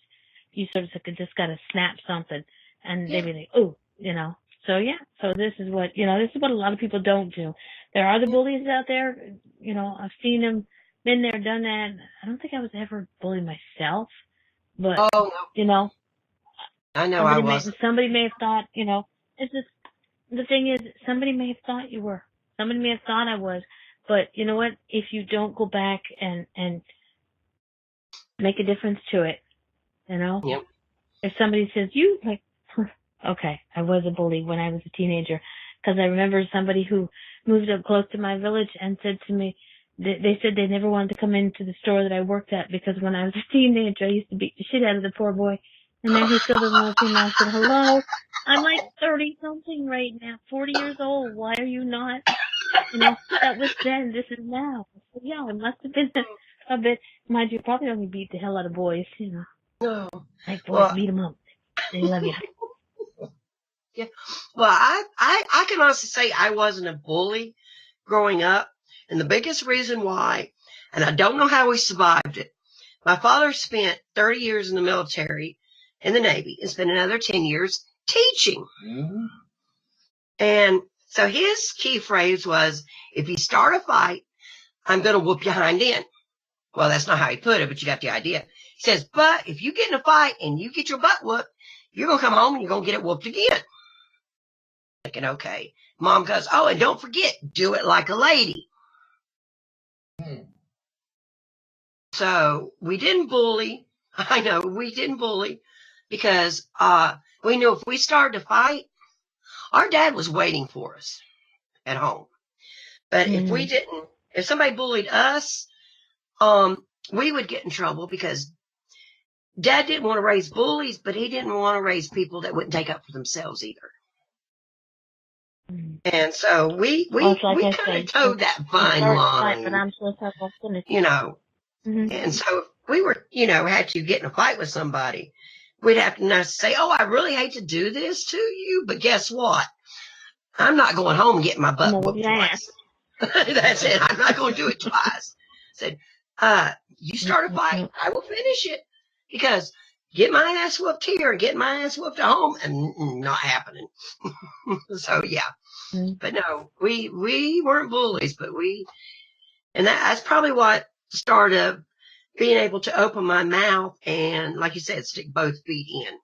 you sort of just got to snap something, and they be like, oh, you know. So yeah, so this is what a lot of people don't do. There are the bullies out there, you know, I've seen them, been there, done that. I don't think I was ever bullied myself, but, you know, I know somebody may have thought, you know, it's just, the thing is, somebody may have thought you were, somebody may have thought I was, but you know what, if you don't go back and make a difference to it, you know, if somebody says, you, like, okay, I was a bully when I was a teenager, because I remember somebody who moved up close to my village and said to me, they said they never wanted to come into the store that I worked at because when I was a teenager, I used to beat the shit out of the poor boy. And now he still doesn't want to see me. I said, hello, I'm like 30-something right now, 40 years old. Why are you not, you know, that was then, this is now. I said, yeah, it must have been a bit, mind you, probably only beat the hell out of boys, you know. No. Like, boys, beat them up. They love you. Yeah. Well, I can honestly say I wasn't a bully growing up. And the biggest reason why, and I don't know how we survived it, my father spent 30 years in the military, in the Navy, and spent another 10 years teaching. Mm-hmm. And so his key phrase was, if you start a fight, I'm going to whoop your hind end. Well, that's not how he put it, but you got the idea. He says, but if you get in a fight and you get your butt whooped, you're going to come home and you're going to get it whooped again. Thinking, okay. Mom goes, oh, and don't forget, do it like a lady. So we didn't bully. I know we didn't bully because we knew if we started to fight, our dad was waiting for us at home. But if somebody bullied us, we would get in trouble because Dad didn't want to raise bullies, but he didn't want to raise people that wouldn't take up for themselves either. And so we kind of towed that fine line, but I'm sure that's you know. Mm-hmm. And so if we were, you know, had to get in a fight with somebody, we'd have to not say, oh, I really hate to do this to you, but guess what? I'm not going home and getting my butt whooped twice. That's it. I'm not going to do it twice. I said, you start a fight, I will finish it, because get my ass whooped here and get my ass whooped at home, and not happening. So yeah. But no, we weren't bullies, but that's probably what started being able to open my mouth and, like you said, stick both feet in.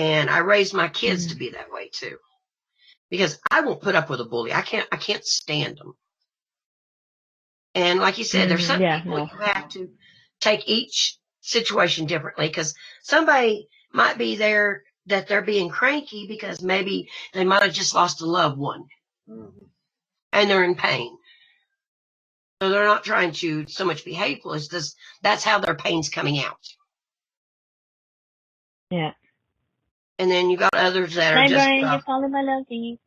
And I raised my kids to be that way too, because I won't put up with a bully. I can't stand them. And like you said, there's some people you have to take each situation differently, because somebody might be there that they're being cranky because maybe they might have just lost a loved one and they're in pain. So they're not trying to so much be hateful. It's just that's how their pain's coming out. Yeah. And then you got others that are Hi, just. Brian. You're calling my lovey.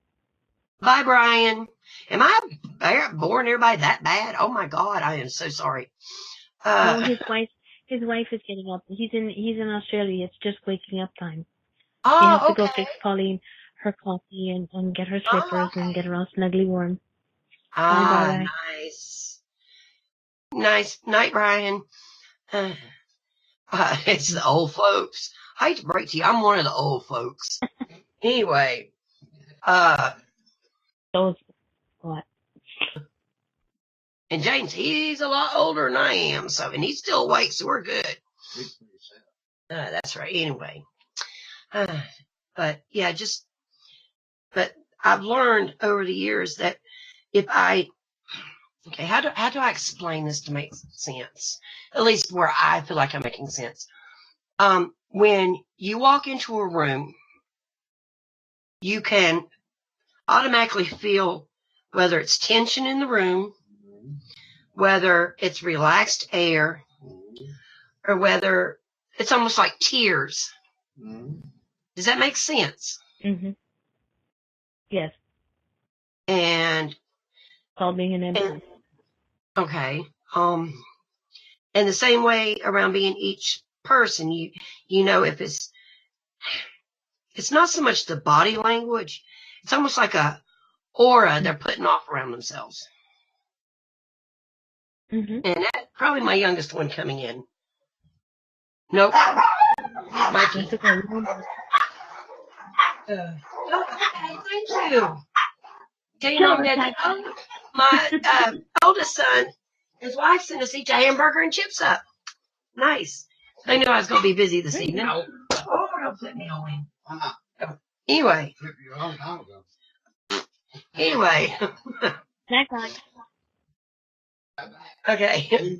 Bye, Brian. Am I boring everybody that bad? Oh my God, I am so sorry. No, his wife is getting up. He's in Australia. It's just waking up time. He has to go fix Pauline her coffee and get her slippers and get her all snugly warm. Bye. Nice. Nice night, Brian. It's the old folks. I hate to break to you, I'm one of the old folks. Anyway, Those what? and James, he's a lot older than I am, so, and he's still awake, so we're good. That's right. Anyway, but yeah, but I've learned over the years that how do I explain this to make sense? At least where I feel like I'm making sense. When you walk into a room, you can automatically feel whether it's tension in the room, whether it's relaxed air, or whether it's almost like tears. Does that make sense? Mm-hmm. Yes. And Called being an empath. Okay. And the same way around being each person, you know, if it's not so much the body language, it's almost like a aura they're putting off around themselves. Mm-hmm. And that's probably my youngest one coming in. Nope. Mikey. Okay. Thank you. Do you know that my oldest son, his wife sent us each a hamburger and chips up. Nice. They knew I was going to be busy this evening. Oh, don't put me on. Anyway. Snack time. Okay.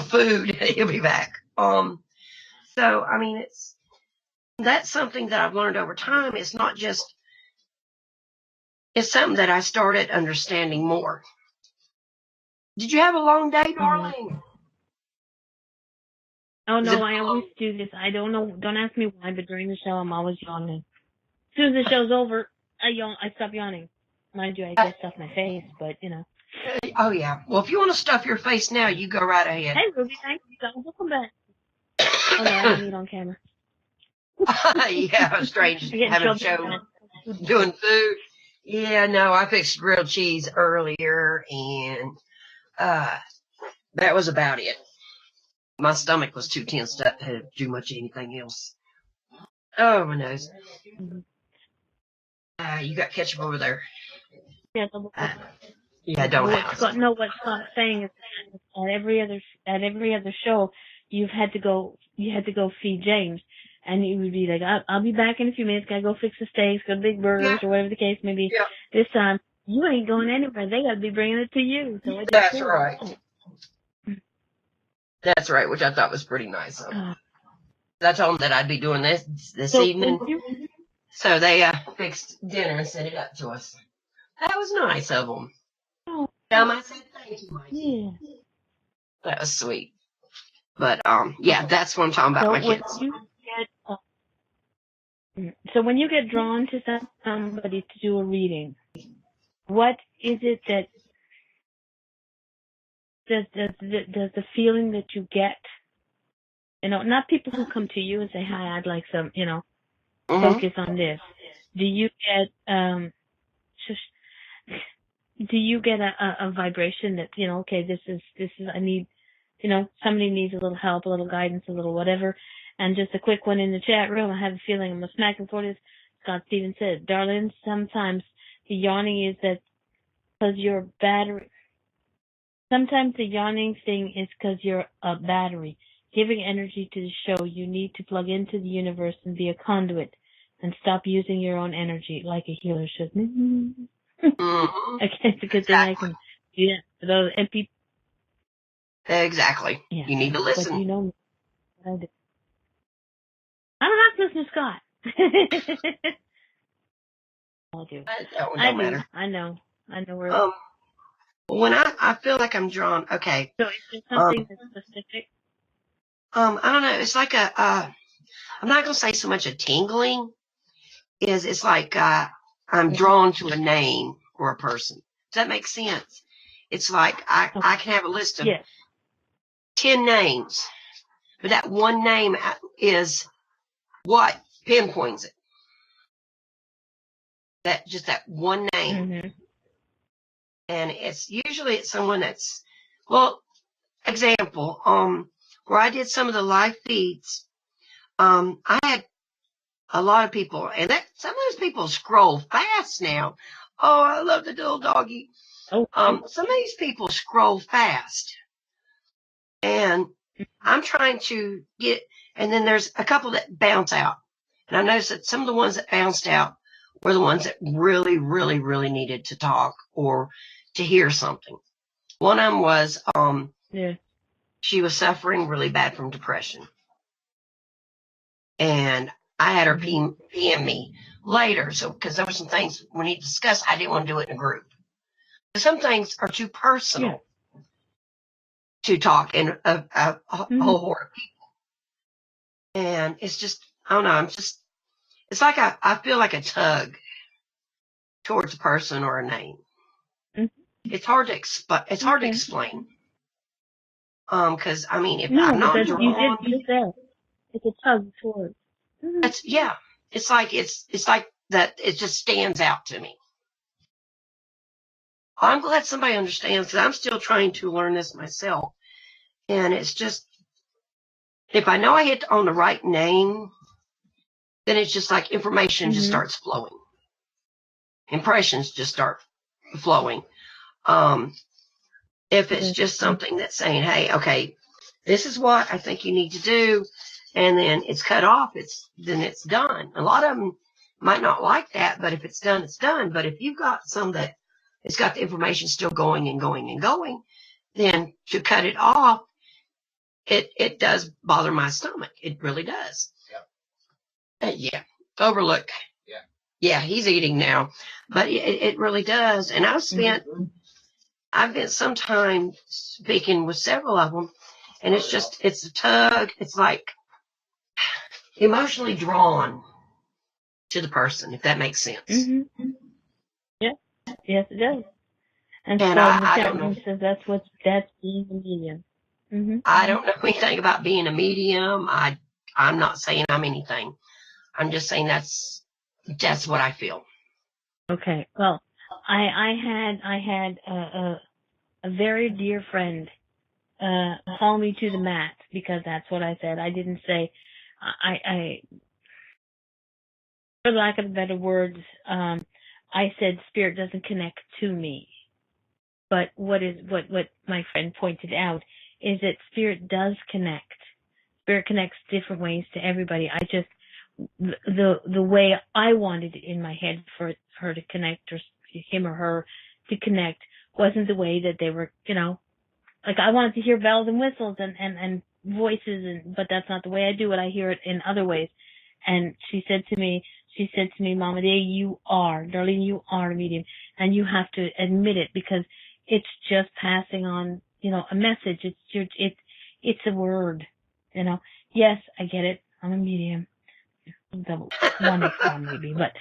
Food. He'll be back. So, I mean, that's something that I've learned over time. It's not just, it's something that I started understanding more. Did you have a long day, darling? Oh, no, I always do this. I don't know. Don't ask me why, but during the show, I'm always yawning. As soon as the show's over, I stop yawning. Mind you, I get stuff in my face, but, you know. Oh, yeah. Well, if you want to stuff your face now, you go right ahead. Hey, Ruby, thanks. Welcome back. Oh, no, I don't eat on camera. Yeah, strange having a show doing food. Yeah, no, I fixed grilled cheese earlier, and that was about it. My stomach was too tensed up to do much of anything else. Oh, my nose. You got ketchup over there. Yeah, Yeah, don't have. No, what Scott's saying is at every other show, you had to go feed James, and he would be like, I'll be back in a few minutes. Gotta go fix the steaks, go to Big Burgers, or whatever the case may be. Yeah. This time, you ain't going anywhere. They gotta be bringing it to you. So I just That's right. That's right, which I thought was pretty nice of them. I told them that I'd be doing this evening. So they fixed dinner and sent it up to us. That was nice of them. I said thank you, Mikey. Yeah. That was sweet. But yeah, that's what I'm talking about. My kids. So when you get drawn to somebody to do a reading, what is it that does the feeling that you get? You know, not people who come to you and say, "Hi, I'd like some," you know, focus on this. Do you get do you get a vibration that, you know, okay, this is I need, you know, somebody needs a little help, a little guidance, a little whatever. And just a quick one in the chat room, I have a feeling I'm smacking for this. Scott Stevens said, darling, sometimes the yawning is that because you're battery. Sometimes the yawning thing is because you're a battery. Giving energy to the show, you need to plug into the universe and be a conduit and stop using your own energy like a healer should. Okay, it's a good thing I can do that for those and people. Exactly. Yeah. You need to listen. But you know what I do. I don't have listener Scott. I do. That one don't matter. I know where. When I feel like I'm drawn, okay. So is there something that's specific? I don't know. It's like I'm not gonna say so much a tingling. It's like I'm drawn to a name or a person. Does that make sense? It's like I can have a list of 10 names, but that one name is what pinpoints it. That one name. Mm-hmm. And it's usually someone that's, well, example, where I did some of the live feeds, I had a lot of people, and some of those people scroll fast now. Oh, I love the little doggy. Some of these people scroll fast, and I'm trying to get, and then there's a couple that bounce out. And I noticed that some of the ones that bounced out were the ones that really, really, really needed to talk or to hear something. One of them was, she was suffering really bad from depression. And I had her PM me later, so because there were some things we need to discuss, I didn't want to do it in a group. Some things are too personal to talk in a whole horde of people. And it's just, I don't know, it's like I feel like a tug towards a person or a name. It's hard to explain. Because I mean, if I'm not drawn, you did that. It's a tug towards. It's like that. It just stands out to me. I'm glad somebody understands because I'm still trying to learn this myself. And it's just, if I know I hit on the right name, then it's just like information just starts flowing. Impressions just start flowing. If it's just something that's saying, hey, okay, this is what I think you need to do, and then it's cut off, then it's done. A lot of them might not like that, but if it's done, it's done. But if you've got some that it's got the information still going and going and going, then to cut it off, it does bother my stomach. It really does. Overlook. Yeah, he's eating now, but it really does. And I've been sometimes speaking with several of them, and it's a tug. It's like emotionally drawn to the person, if that makes sense. Yeah. Yes, it does. And so I don't know. Says that's being a medium. I don't know anything about being a medium. I'm not saying I'm anything. I'm just saying that's what I feel. Okay. Well, I had a very dear friend call me to the mat because that's what I said. I didn't say I for lack of better words, I said spirit doesn't connect to me. But what my friend pointed out is that spirit does connect. Spirit connects different ways to everybody. I just the way I wanted it in my head for her to connect, or him or her to connect, wasn't the way that they were, like I wanted to hear bells and whistles and voices, but that's not the way I do it. I hear it in other ways. And she said to me, Mama Day, Darlene, you are a medium, and you have to admit it because it's just passing on, a message. It's a word, Yes, I get it. I'm a medium. Double one extra maybe, but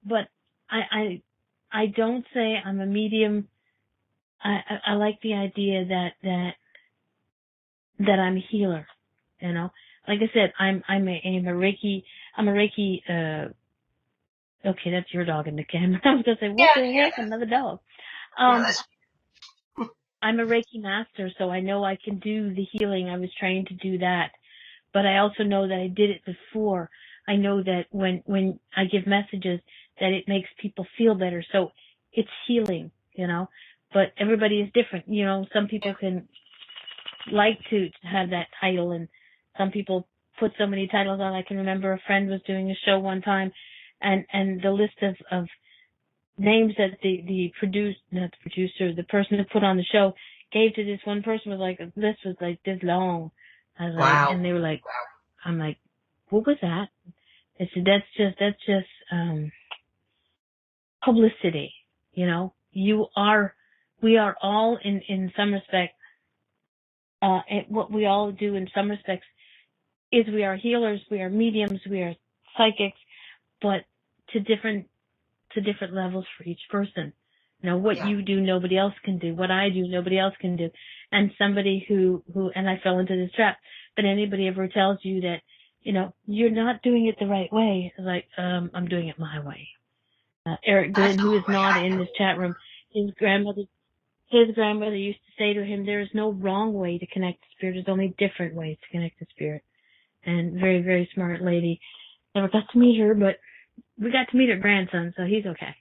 but I don't say I'm a medium. I like the idea that I'm a healer, Like I said, I'm a Reiki. Okay, that's your dog in the camera. I was gonna say, what the heck, another dog. I'm a Reiki master, so I know I can do the healing. I was trained to do that, but I also know that I did it before. I know that when I give messages, that it makes people feel better. So it's healing, But everybody is different, Some people can like to have that title, and some people put so many titles on. I can remember a friend was doing a show one time, and the list of names that the person who put on the show gave to this one person was like, this was like this long. I was like, and they were like, I'm like, what was that? I said, that's just publicity. You know, we are all in some respect, what we all do in some respects is we are healers, we are mediums, we are psychics, but to different levels for each person. You know, what you do, nobody else can do. What I do, nobody else can do. And somebody who, and I fell into this trap, but anybody ever tells you that, you know, you're not doing it the right way, like, I'm doing it my way. Eric Glenn, who is not in this chat room, his grandmother used to say to him, there is no wrong way to connect to spirit. There's only different ways to connect to spirit. And very, very smart lady. Never got to meet her, but we got to meet her grandson, so he's okay.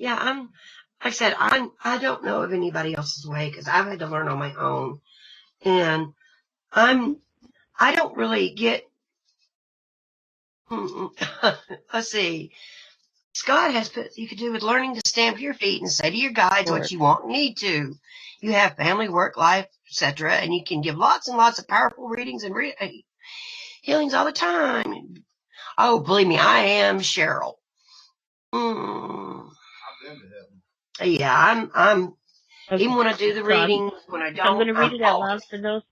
Yeah, like I said, I don't know of anybody else's way because I've had to learn on my own. And I don't really get, let's see. Scott has put, you could do with learning to stamp your feet and say to your guides what you want and need to. You have family, work, life, etc. And you can give lots and lots of powerful readings and healings all the time. Oh, believe me, I am Cherryl. Yeah, I'm Okay. even when I do the readings, when I don't, I'm going to read it out loud for those.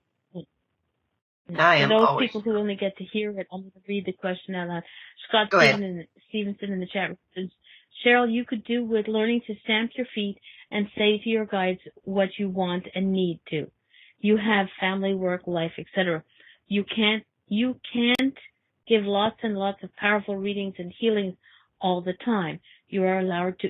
I For those people who only get to hear it, I'm going to read the question out loud. Scott Stevenson in the chat room says, Cherryl, you could do with learning to stamp your feet and say to your guides what you want and need to. You have family, work, life, etc. You can't give lots and lots of powerful readings and healings all the time. You are allowed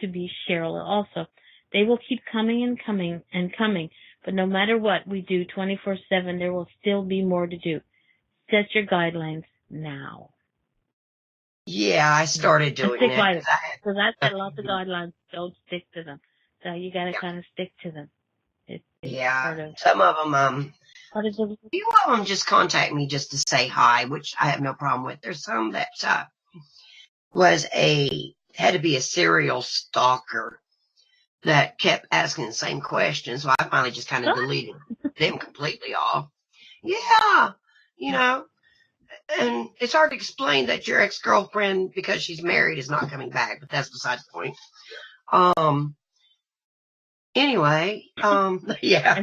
to be Cherryl also. They will keep coming and coming and coming. But no matter what we do 24/7, there will still be more to do. Set your guidelines now. Yeah, I started doing that. Because I set lots of guidelines. Don't stick to them. So you got to kind of stick to them. Some of them, few of them just contact me just to say hi, which I have no problem with. There's some that had to be a serial stalker that kept asking the same questions. So I finally just kind of deleted them completely off. Yeah, you know, and it's hard to explain that your ex-girlfriend, because she's married, is not coming back, but that's beside the point. Anyway, yeah.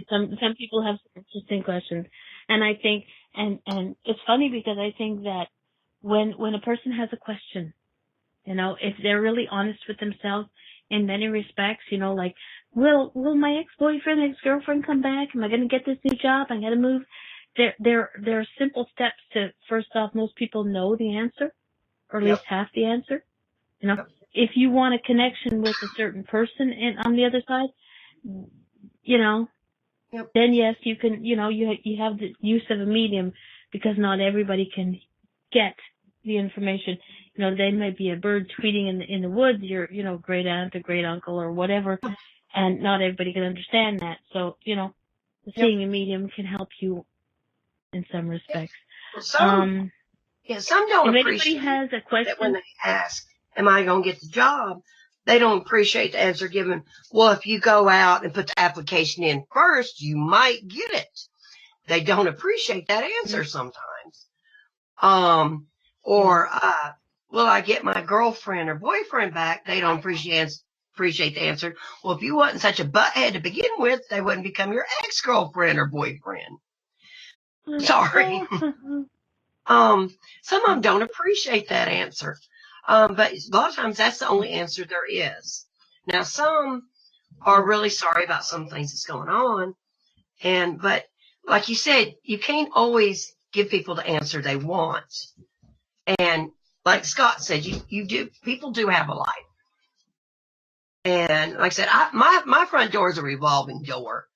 Some people have interesting questions, and I think, and it's funny because I think that when a person has a question, you know, if they're really honest with themselves in many respects, you know, like, will my ex-boyfriend, ex-girlfriend come back? Am I going to get this new job? I got to move. There are simple steps to, first off, most people know the answer, or at least half the answer. You know, if you want a connection with a certain person on the other side, you know, then yes, you can, you know, you have the use of a medium, because not everybody can get the information. You know, they might be a bird tweeting in the woods, your, you know, great aunt or great uncle or whatever, and not everybody can understand that. So, you know, seeing a medium can help you in some respects. Some don't appreciate if anybody has a question, that when they ask, am I going to get the job? They don't appreciate the answer given. Well, if you go out and put the application in first, you might get it. They don't appreciate that answer sometimes. Will I get my girlfriend or boyfriend back? They don't appreciate the answer. Well, if you wasn't such a butthead to begin with, they wouldn't become your ex-girlfriend or boyfriend. Sorry. Some of them don't appreciate that answer. But a lot of times that's the only answer there is. Now, some are really sorry about some things that's going on. But like you said, you can't always give people the answer they want. And like Scott said, people do have a life. And like I said, my front door is a revolving door.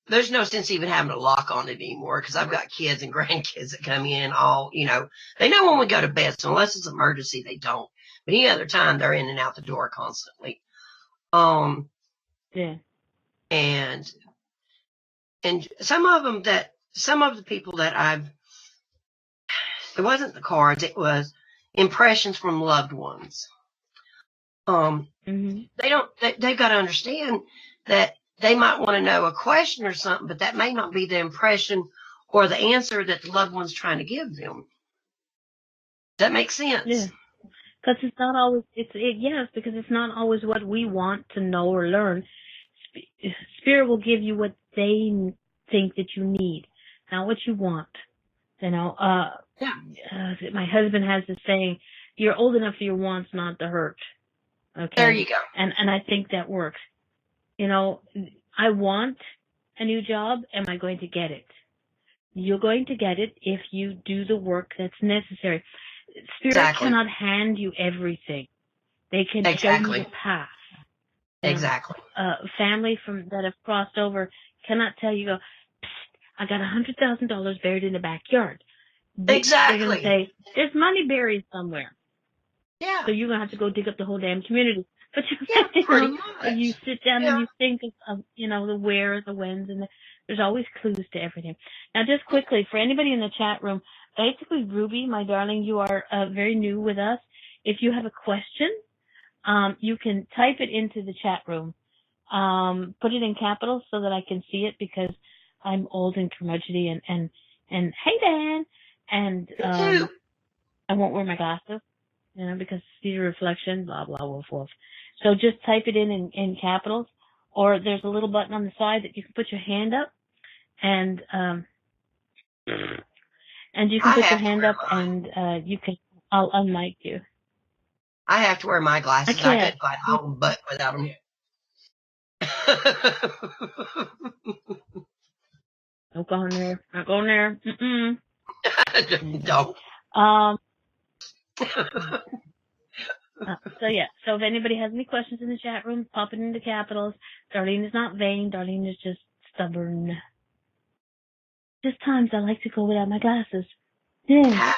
There's no sense even having a lock on it anymore, because I've got kids and grandkids that come in all, you know, they know when we go to bed. So unless it's an emergency, they don't. But any other time, they're in and out the door constantly. And some of the people that it wasn't the cards, it was impressions from loved ones. They've got to understand that they might want to know a question or something, but that may not be the impression or the answer that the loved one's trying to give them. Does that make sense? Yeah. Because it's not always, yes, because it's not always what we want to know or learn. Spirit will give you what they think that you need, not what you want. You know, my husband has this saying, you're old enough for your wants, not to hurt. Okay. There you go. And I think that works. You know, I want a new job. Am I going to get it? You're going to get it if you do the work that's necessary. Spirit cannot hand you everything. They can show you the path. Exactly. Family that have crossed over cannot tell you, I got $100,000 buried in the backyard. Exactly. They're going to say, there's money buried somewhere. Yeah. So you're going to have to go dig up the whole damn community. But pretty much. You sit down and you think of the wheres, the whens, and there's always clues to everything. Now, just quickly, for anybody in the chat room, basically, Ruby, my darling, you are very new with us. If you have a question, you can type it into the chat room. Put it in capitals so that I can see it, because I'm old and curmudgeony and hey, Dan, and I won't wear my glasses, because see the reflection, blah, blah, woof, woof. So just type it in capitals, or there's a little button on the side that you can put your hand up, and you can put your hand up, and I'll unmic you. I have to wear my glasses. I couldn't find my own butt without them. Don't go in there. Not going there. Don't. So if anybody has any questions in the chat room, pop it into capitals. Darlene is not vain. Darlene is just stubborn. Just times I like to go without my glasses. Yeah.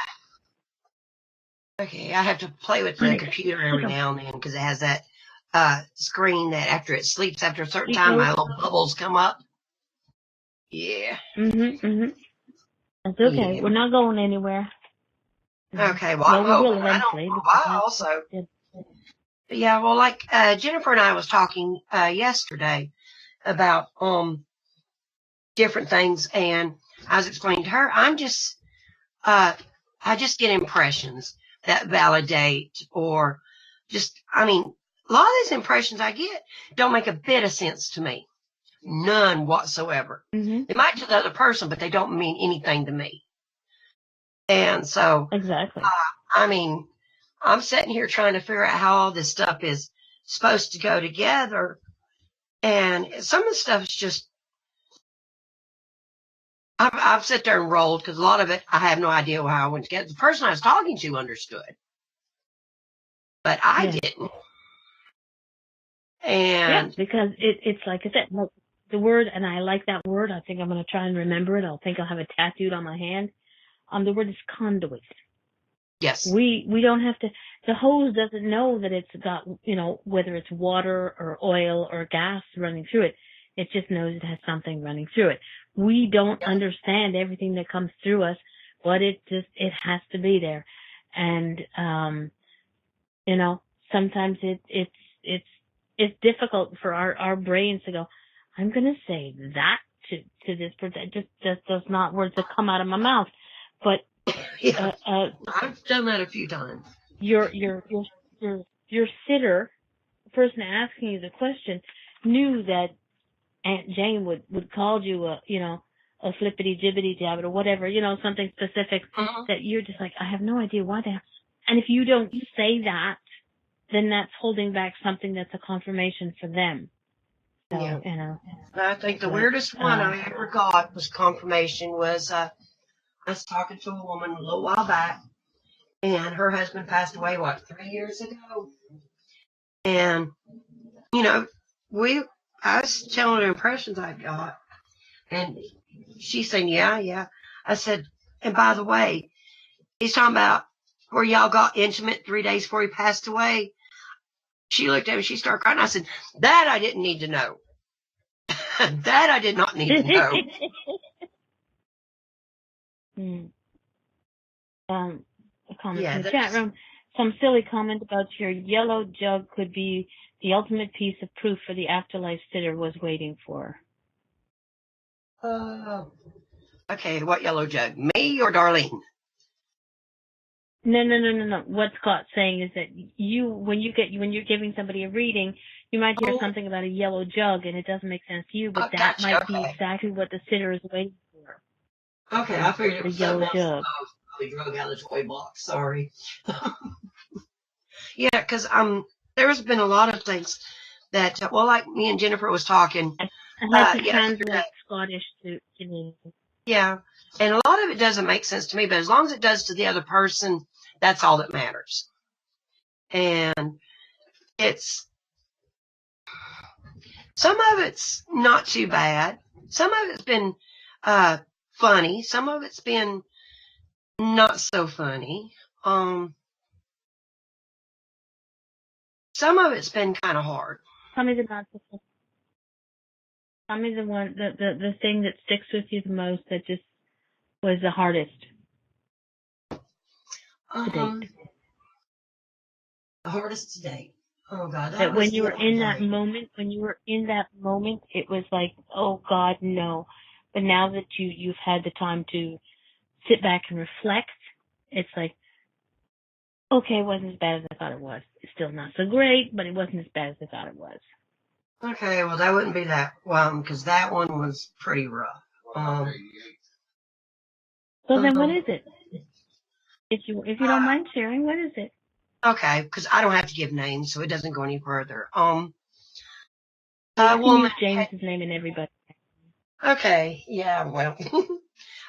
Okay, I have to play with the computer every now and then, because it has that screen that after it sleeps after a certain time, my little bubbles come up. Yeah. That's okay. Yeah. We're not going anywhere. Okay, well, I'm hoping. I don't know why also. Yeah, well, like Jennifer and I was talking yesterday about different things, and I was explaining to her, I just get impressions that validate, or just, a lot of these impressions I get don't make a bit of sense to me. None whatsoever. They might to the other person, but they don't mean anything to me. And so, exactly. I'm sitting here trying to figure out how all this stuff is supposed to go together. And some of the stuff is just, I've sat there and rolled, because a lot of it, I have no idea how I went together. The person I was talking to understood, but I didn't. And because it's like I said, the word, and I like that word. I think I'm going to try and remember it. I'll have it tattooed on my hand. The word is conduit. Yes. We don't have to, the hose doesn't know that it's got, whether it's water or oil or gas running through it. It just knows it has something running through it. We don't understand everything that comes through us, but it has to be there. And, sometimes it's difficult for our brains to go, I'm going to say that to this person. Just does not words that come out of my mouth. But I've done that a few times. Your sitter, the person asking you the question, knew that Aunt Jane would call you a flippity jibbity jab or whatever, something specific that you're just like, I have no idea why that. And if you don't say that, then that's holding back something that's a confirmation for them. So, I think the weirdest one I ever got was confirmation was, I was talking to a woman a little while back, and her husband passed away, 3 years ago? And, I was telling her impressions I got, and she's saying, yeah. I said, and by the way, he's talking about where y'all got intimate 3 days before he passed away. She looked at me, she started crying. I said, that I didn't need to know. That I did not need to know. A comment in the chat room. Some silly comment about your yellow jug could be the ultimate piece of proof for the afterlife sitter was waiting for? Okay, what yellow jug? Me or Darlene? No. What Scott's saying is that when you're giving somebody a reading, you might hear something about a yellow jug and it doesn't make sense to you, but that Gotcha, might be okay. exactly what the sitter is waiting for. Okay, I figured it The was yellow something else. jug. I was probably drug out of the toy box. Sorry. Yeah, because there's been a lot of things that, well, like me and Jennifer was talking. I had to yesterday. translate Scottish to me. Yeah, and a lot of it doesn't make sense to me, but as long as it does to the other person, that's all that matters. And some of it's not too bad. Some of it's been funny. Some of it's been not so funny. Some of it's been kind of hard. Tell me the one, the thing that sticks with you the most, that just was the hardest to date. The hardest to date. Oh God, that when you were in that moment, it was like, oh God, no. But now that you've had the time to sit back and reflect, it's like, okay, it wasn't as bad as I thought it was. It's still not so great, but it wasn't as bad as I thought it was. Okay, well, that wouldn't be that one, because that one was pretty rough. So then what is it? If you don't mind sharing, what is it? Okay, because I don't have to give names, so it doesn't go any further. You can use James's name and everybody. Okay, yeah, well,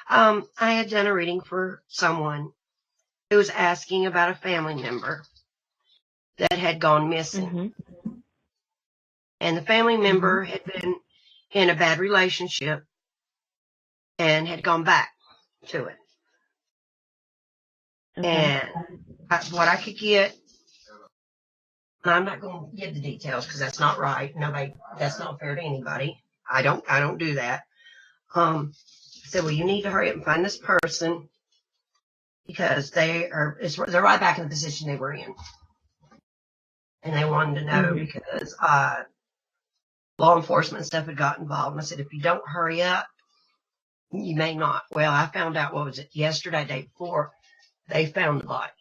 I had done a reading for someone who was asking about a family member that had gone missing. Mm-hmm. And the family member had been in a bad relationship and had gone back to it. Okay. And what I could get, and I'm not going to give the details because that's not right. That's not fair to anybody. I don't do that. I said, well, you need to hurry up and find this person because they're right back in the position they were in. And they wanted to know because law enforcement stuff had got involved. And I said, if you don't hurry up, you may not. Well, I found out, what was it, yesterday, day before, they found the body.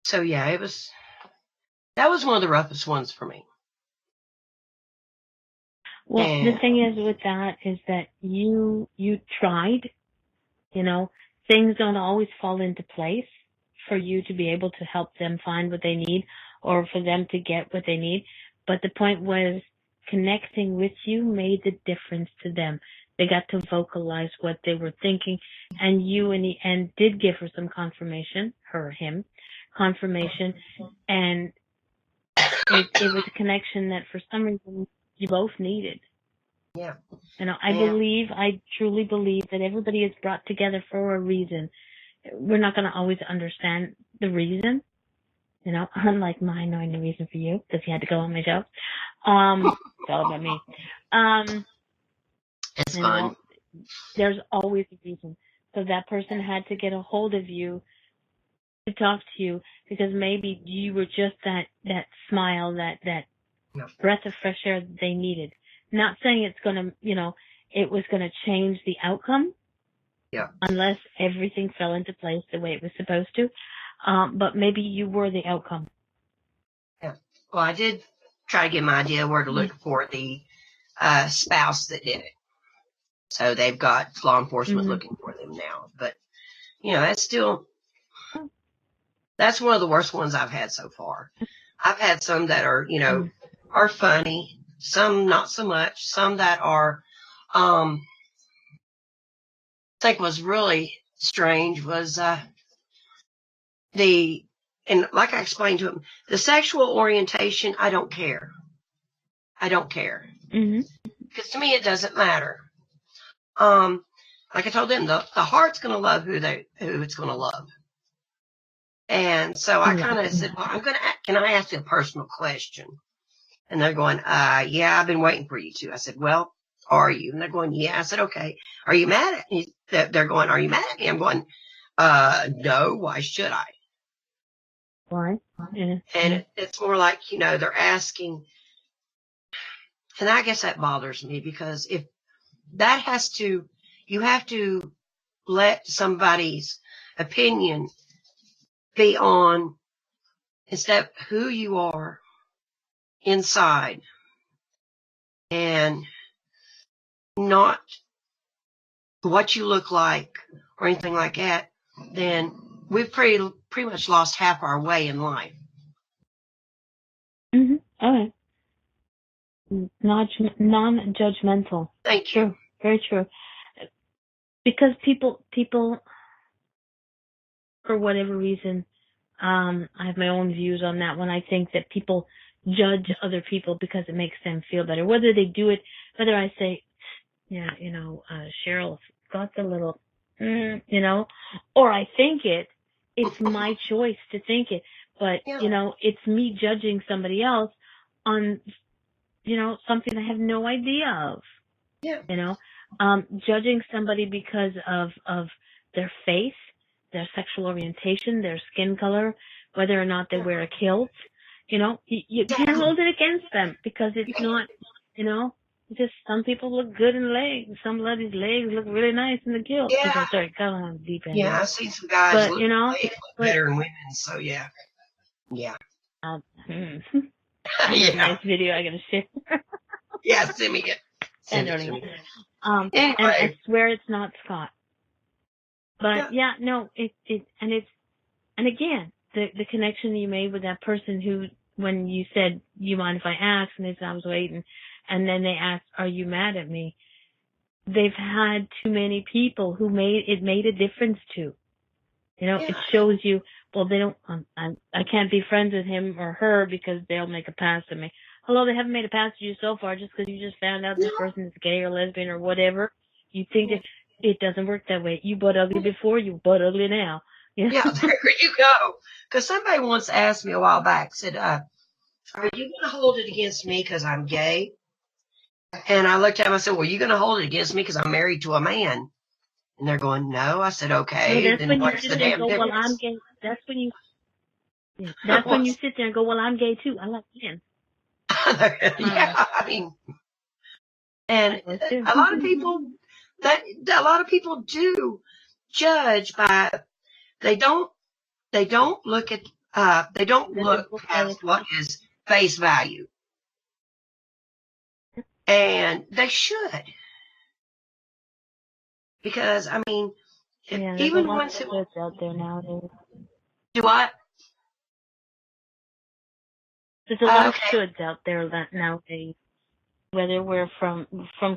So yeah, that was one of the roughest ones for me. Well, the thing is with that is that you tried, things don't always fall into place for you to be able to help them find what they need or for them to get what they need. But the point was connecting with you made the difference to them. They got to vocalize what they were thinking, and you in the end did give her some confirmation, confirmation, and it was a connection that for some reason you both needed. Yeah. I truly believe that everybody is brought together for a reason. We're not going to always understand the reason, unlike my knowing the reason for you, because you had to go on my show. It's all about me. It's fun. There's always a reason. So that person had to get a hold of you to talk to you because maybe you were just that smile, that breath of fresh air that they needed. Not saying it's going to, it was going to change the outcome. Yeah. Unless everything fell into place the way it was supposed to. But maybe you were the outcome. Yeah. Well, I did try to get my idea where to look for the spouse that did it. So they've got law enforcement looking for them now. But, that's one of the worst ones I've had so far. I've had some that are, are funny, some not so much, some that are, I think was really strange was, and like I explained to him, the sexual orientation, I don't care. I don't care. Because to me, it doesn't matter. Like I told them, the heart's going to love who it's going to love. And so I kind of said, well, can I ask you a personal question? And they're going, yeah, I've been waiting for you to. I said, well, are you? And they're going, yeah. I said, okay. Are you mad at me? They're going, are you mad at me? I'm going, no, why should I? Why? Yeah. And it's more like, they're asking, and I guess that bothers me because if that you have to let somebody's opinion be on instead of who you are inside and not what you look like or anything like that, then we've pretty much lost half our way in life. Mm-hmm. Okay. Non-judgmental. Thank you. True. Very true. Because people, for whatever reason, I have my own views on that one. I think that people judge other people because it makes them feel better. Whether they do it, whether I say, yeah, Cheryl's got the little, or I think it, it's my choice to think it. But, Yeah. it's me judging somebody else on, something I have no idea of. Yeah. Judging somebody because of their face, their sexual orientation, their skin color, whether or not they wear a kilt, you can't hold it against them because it's not, just some people look good in legs. Some ladies' legs look really nice in the kilt. Yeah. Okay, sorry, come on, deep end. Yeah, I've seen some guys But, look better than women, so yeah. Yeah. I have a nice video I gotta share. Yeah, send me it. Send it to me. Anyway. And I swear it's not Scott. But and again, the connection you made with that person who, when you said, you mind if I ask, and they said I was waiting, and then they asked, are you mad at me? They've had too many people who made a difference to. It shows you, well, they don't, I can't be friends with him or her because they'll make a pass at me. Hello, they haven't made a pass at you so far just because you just found out this person is gay or lesbian or whatever. You think that it doesn't work that way. You butt ugly before, you butt ugly now. Yeah, there you go. Because somebody once asked me a while back, said, are you going to hold it against me because I'm gay? And I looked at him and I said, well, you going to hold it against me because I'm married to a man? And they're going, no. I said, okay, that's then when what's you the sit there and damn go, difference? well, I'm gay. That's when you sit there and go, well, I'm gay too. I like men. Yeah, I mean, and a lot of people do judge by, they don't look at, they don't look past what is face value. And they should. Because, I mean, even once it was out there nowadays. Do what? There's a lot of shoulds out there nowadays. Whether we're from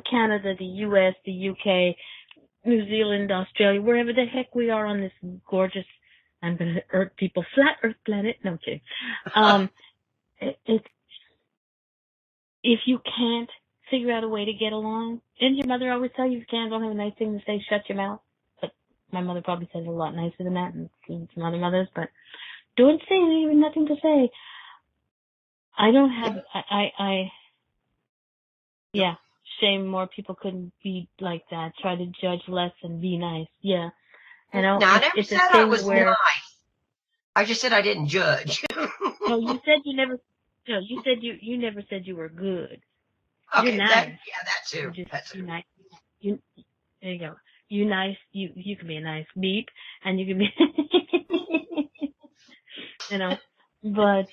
Canada, the U.S., the UK, New Zealand, Australia, wherever the heck we are on this gorgeous, I'm going to Earth people, flat Earth planet. No, kidding. If you can't figure out a way to get along, didn't your mother always tell you if you can't, don't have a nice thing to say, shut your mouth? But my mother probably says it a lot nicer than that, and some other mothers, but don't say even nothing to say. I don't have, yeah, shame more people couldn't be like that, try to judge less and be nice. Yeah. No, I never said I was nice. I just said I didn't judge. No, you said you never, no, you said you never said you were good. Okay, you're nice. That too. You're nice. There you go. You nice, you can be a nice beep, and you can be, but,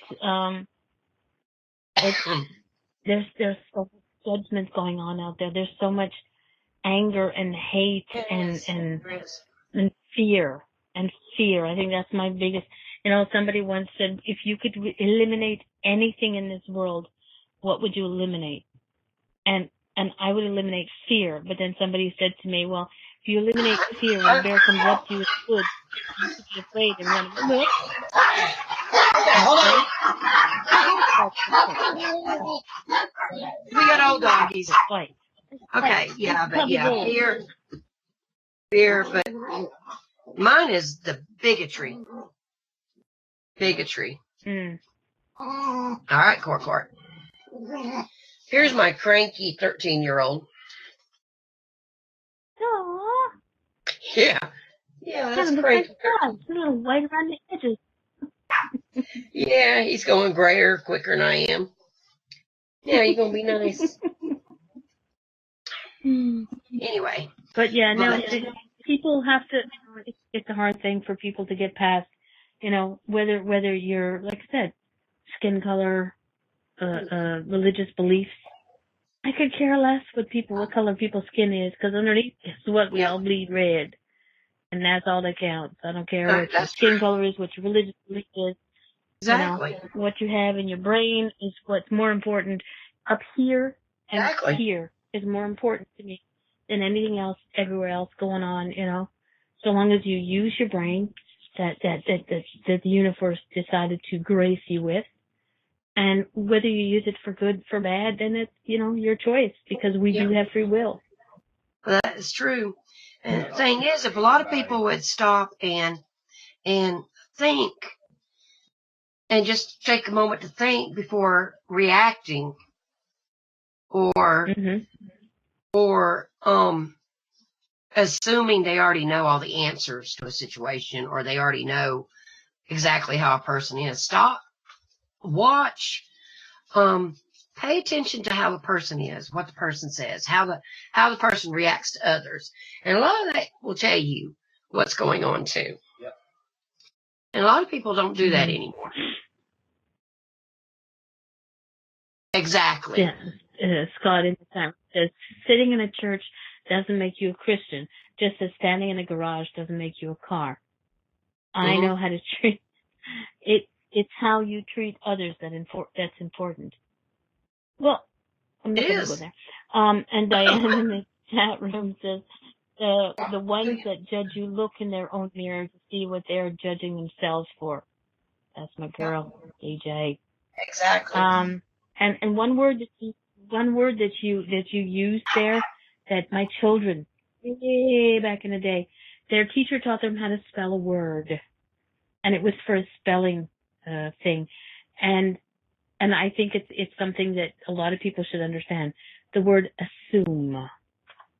there's so much judgment going on out there. There's so much anger and hate and fear and fear. I think that's my biggest, somebody once said, if you could eliminate anything in this world, what would you eliminate? And I would eliminate fear. But then somebody said to me, well, if you eliminate fear, when a bear comes up to you, it's good. You should be afraid and run away. We got old doggies. Okay, fear, but mine is the bigotry. All right, Court. Here's my cranky 13-year-old. Aww. Yeah, that's cranky. A little white around the edges. Yeah, he's going grayer quicker than I am. Yeah, you're going to be nice. Anyway. But yeah, no, But, people have to, it's a hard thing for people to get past, whether you're, like I said, skin color, religious beliefs. I could care less what color people's skin is, because underneath is what we all bleed red. And that's all that counts. I don't care what your skin color is, what your religious belief is. exactly. What you have in your brain is what's more important. Up here and Exactly. here is more important to me than anything else everywhere else going on, So long as you use your brain that the universe decided to grace you with, and whether you use it for good, for bad, then it's, your choice, because we do have free will. That is true. And the thing is, if a lot of people would stop and think, and just take a moment to think before reacting, or assuming they already know all the answers to a situation, or they already know exactly how a person is. Stop, watch, pay attention to how the person is, what the person says, how the person reacts to others. And a lot of that will tell you what's going on too. Yep. And a lot of people don't do that anymore. Exactly. Yeah. Scott in the time says, sitting in a church doesn't make you a Christian, just as standing in a garage doesn't make you a car. I know how to treat it. It's how you treat others that's important. Well, I'm not going to go there. And Diane in the chat room says, the ones that judge you look in their own mirror to see what they're judging themselves for. That's my girl, DJ. Exactly. And one word that you used there, that my children, way back in the day, their teacher taught them how to spell a word, and it was for a spelling thing, and I think it's something that a lot of people should understand. The word assume.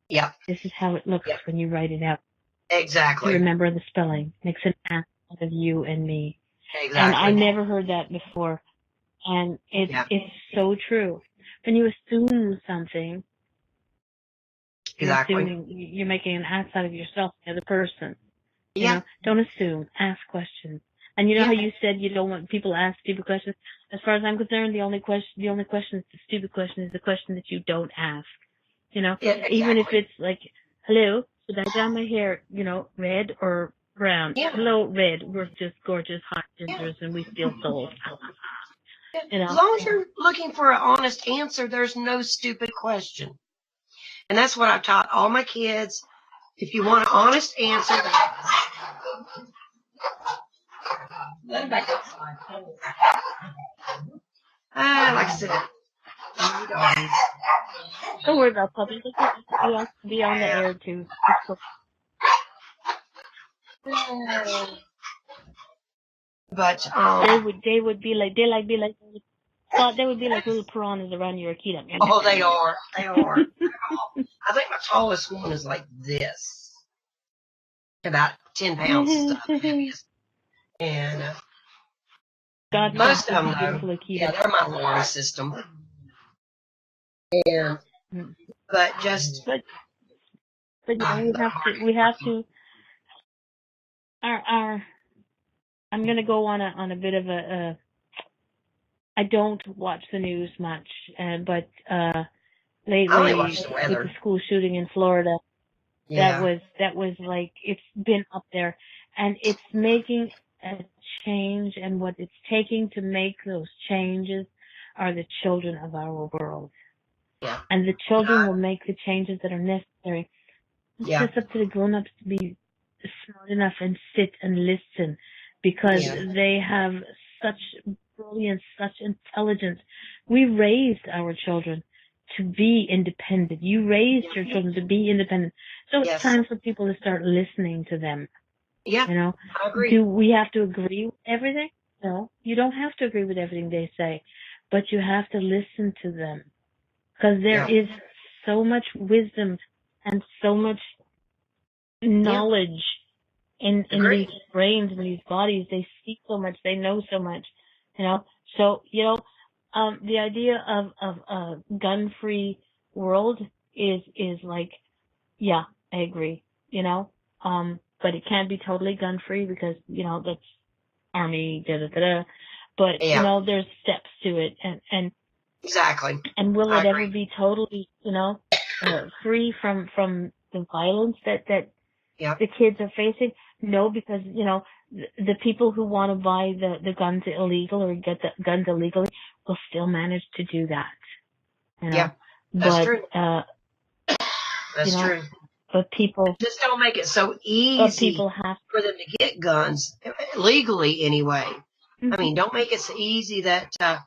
Yeah. This is how it looks when you write it out. Exactly. To remember the spelling makes an ass out of you and me. Exactly. And I never heard that before. And it's so true. When you assume something, you're making an ass out of yourself and the other person. Don't assume. Ask questions. And how you said you don't want people to ask stupid questions? As far as I'm concerned, the only question that's the stupid question is the question that you don't ask. Even if it's like, hello, should I dye my hair, red or brown? Yeah. Hello, red. We're just gorgeous hot gingers and we steal souls. As long as you're looking for an honest answer, there's no stupid question. And that's what I've taught all my kids. If you want an honest answer, let them back outside. Like I said, don't worry about puppies. You have to be on the air too. But they would be like little piranhas around your Akita. Oh, they are. They are. I think my tallest one is like this, about 10 pounds stuff. And most of them, though, they're my alarm system. And but we have to. I'm gonna go on a bit of a. I don't watch the news much, but lately with the school shooting in Florida, that was like, it's been up there, and it's making a change, and what it's taking to make those changes are the children of our world. Yeah. And the children will make the changes that are necessary. It's just up to the grown-ups to be smart enough and sit and listen, because they have such brilliance, such intelligence. We raised our children to be independent. You raised your children to be independent. So it's time for people to start listening to them. Yeah, I agree. Do we have to agree with everything? No, you don't have to agree with everything they say, but you have to listen to them, because there is so much wisdom and so much knowledge in Agreed. these brains, in these bodies. They see so much, they know so much, you know. So, the idea of a gun-free world is like, yeah, I agree, but it can't be totally gun-free because, that's army, da-da-da-da. But, Yeah, there's steps to it, exactly. and will I it ever agree. be totally, free from the violence that Yeah. the kids are facing? No, because, the people who want to buy the guns illegal or get the guns illegally will still manage to do that, Yeah. That's But, true. That's true. but people, Just don't make it so but easy people have, for them to get guns legally anyway. I Mhm. mean, don't make it so easy that but,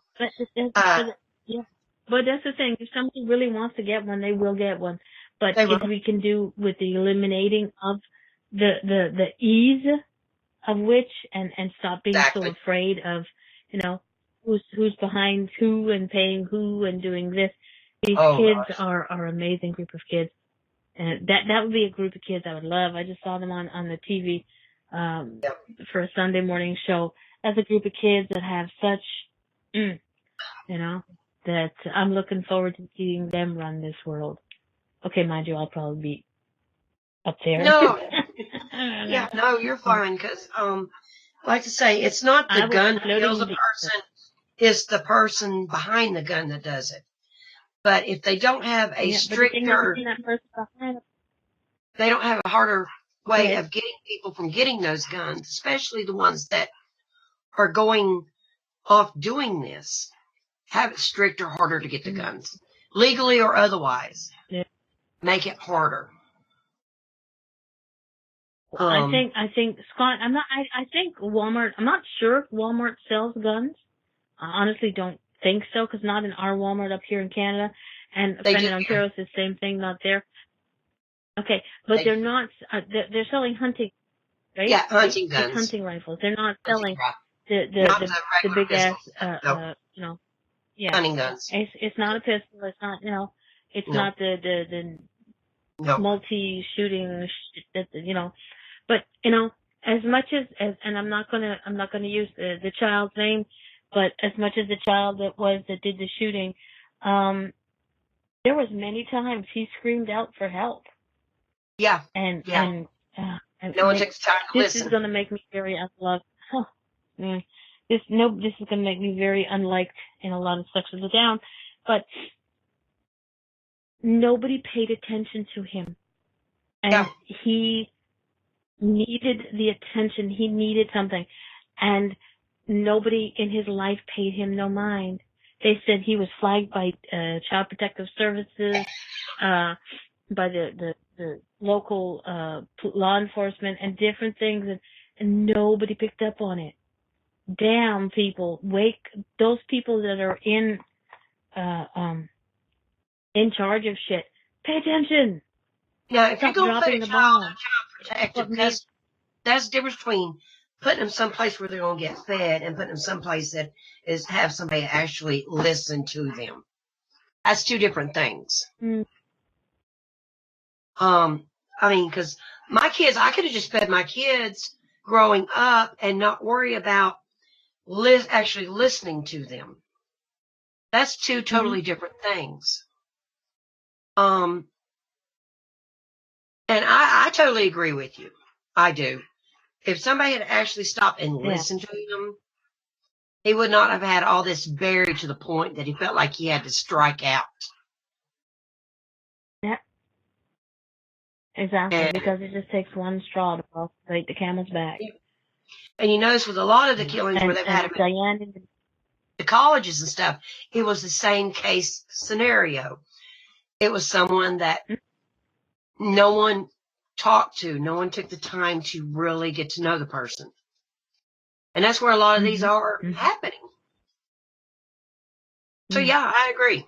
yeah. But that's the thing. If somebody really wants to get one, they will get one. But they will. if we can do with the eliminating of the ease of which, and stop being so Exactly. afraid of, who's behind who and paying who and doing this. These Oh kids gosh. are an amazing group of kids. And that would be a group of kids I would love. I just saw them on the TV, Yep. for a Sunday morning show. That's a group of kids that have such, that I'm looking forward to seeing them run this world. Okay, mind you, I'll probably be up there. No. I don't Yeah. know. No, you're fine because like to say, it's not the I will gun be that floating kills in a the person. It's the person behind the gun that does it. But if they don't have a yeah, but the thing is, stricter, that person behind it. they don't have a harder Go way ahead. of getting people from getting those guns, especially the ones that are going off doing this, have it stricter, harder to get the guns, legally or otherwise. Yeah. Make it harder. I think Scott. I think Walmart. I'm not sure if Walmart sells guns. I honestly don't think so, because not in our Walmart up here in Canada, and a They friend do in here. Ontario says the same thing. Not there. Okay, but They, they're not. They're selling hunting, right? yeah, hunting It's guns. hunting rifles. They're not Hunting selling rifles. the the Not the, the the regular big ass. pistols. No, Yeah. hunting guns. It's not a pistol. It's not. It's No, not the no. multi-shooting. But as much as and I'm not gonna use the child's name, but as much as the child that did the shooting, there was many times he screamed out for help, Yeah, and yeah. and No one takes the time to this is listen. gonna make me very unloved. This is gonna make me very unliked in a lot of sections of town, but nobody paid attention to him, and Yeah, he needed the attention. He needed something, and nobody in his life paid him no mind. They said he was flagged by Child Protective Services, by the local law enforcement, and different things, and nobody picked up on it. Damn, people, wake those people that are in charge of shit. Pay attention. now if you're Stop gonna put a dropping the child ball. on child That's protective, what made. that's the difference between putting them someplace where they're gonna get fed and putting them someplace that is have somebody actually listen to them. That's two different things. Mm, I mean, because my kids, I could have just fed my kids growing up and not worry about actually listening to them. That's two mm-hmm. totally different things. And I totally agree with you. I do. If somebody had actually stopped and Yeah. listened to him, he would not have had all this buried to the point that he felt like he had to strike out. Yeah. Exactly, And because it just takes one straw to break the camel's back. you notice with a lot of the killings where they've had And him Diane, in the colleges and stuff, it was the same case scenario. It was someone that no one talked to, no one took the time to really get to know the person. And that's where a lot of these are happening. So yeah, I agree.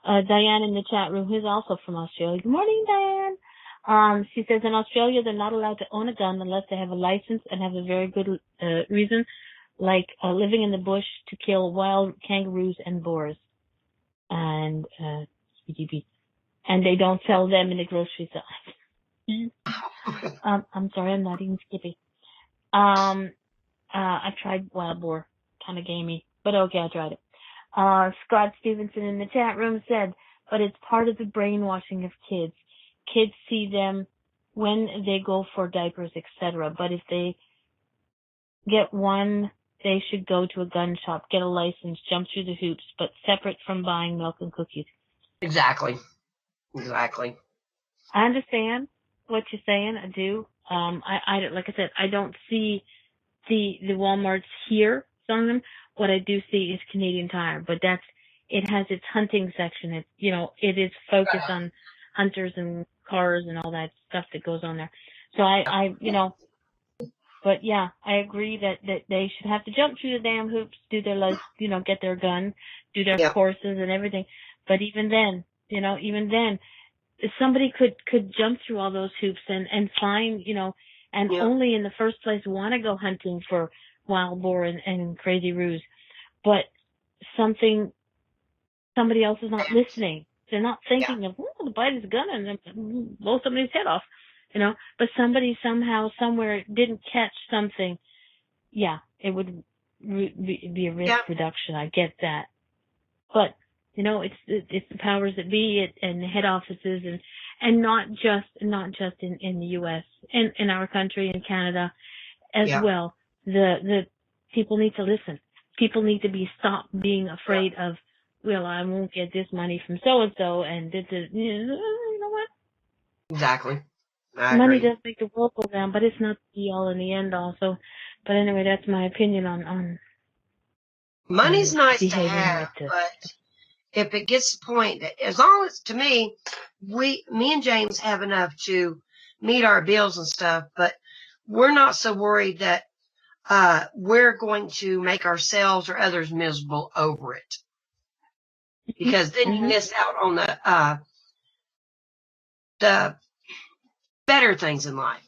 Diane in the chat room, who's also from Australia. Good morning, Diane. She says in Australia they're not allowed to own a gun unless they have a license and have a very good reason, like living in the bush to kill wild kangaroos and boars. And and they don't sell them in the grocery store. I'm sorry, I'm not eating Skippy. I tried wild boar, kind of gamey, but okay, I tried it. Scott Stevenson in the chat room said, but it's part of the brainwashing of kids. Kids see them when they go for diapers, etc. But if they get one, they should go to a gun shop, get a license, jump through the hoops, but separate from buying milk and cookies. Exactly. I understand what you're saying. I do. I like I said, I don't see the Walmarts here, some of them. What I do see is Canadian Tire, but it has its hunting section. It is focused on hunters and cars and all that stuff that goes on there. So but yeah, I agree that they should have to jump through the damn hoops, do their get their gun, do their courses and everything. But even then, somebody could jump through all those hoops and find, and only in the first place want to go hunting for wild boar and crazy roos. But somebody else is not listening. They're not thinking of, the bite is a gun and blow somebody's head off, but somebody somehow, somewhere didn't catch something. Yeah, it would be a risk reduction. I get that. But, it's the powers that be and the head offices and not just in the U.S. and in our country, in Canada as well. The people need to listen. People need to stop being afraid of, well, I won't get this money from so-and-so and this is, you know what? Exactly. Money does make the world go down, but it's not the be all and the end all. So, but anyway, that's my opinion on money's nice to have, but if it gets to the point that, as long as, to me and James have enough to meet our bills and stuff, but we're not so worried that we're going to make ourselves or others miserable over it. Because then you miss out on the better things in life,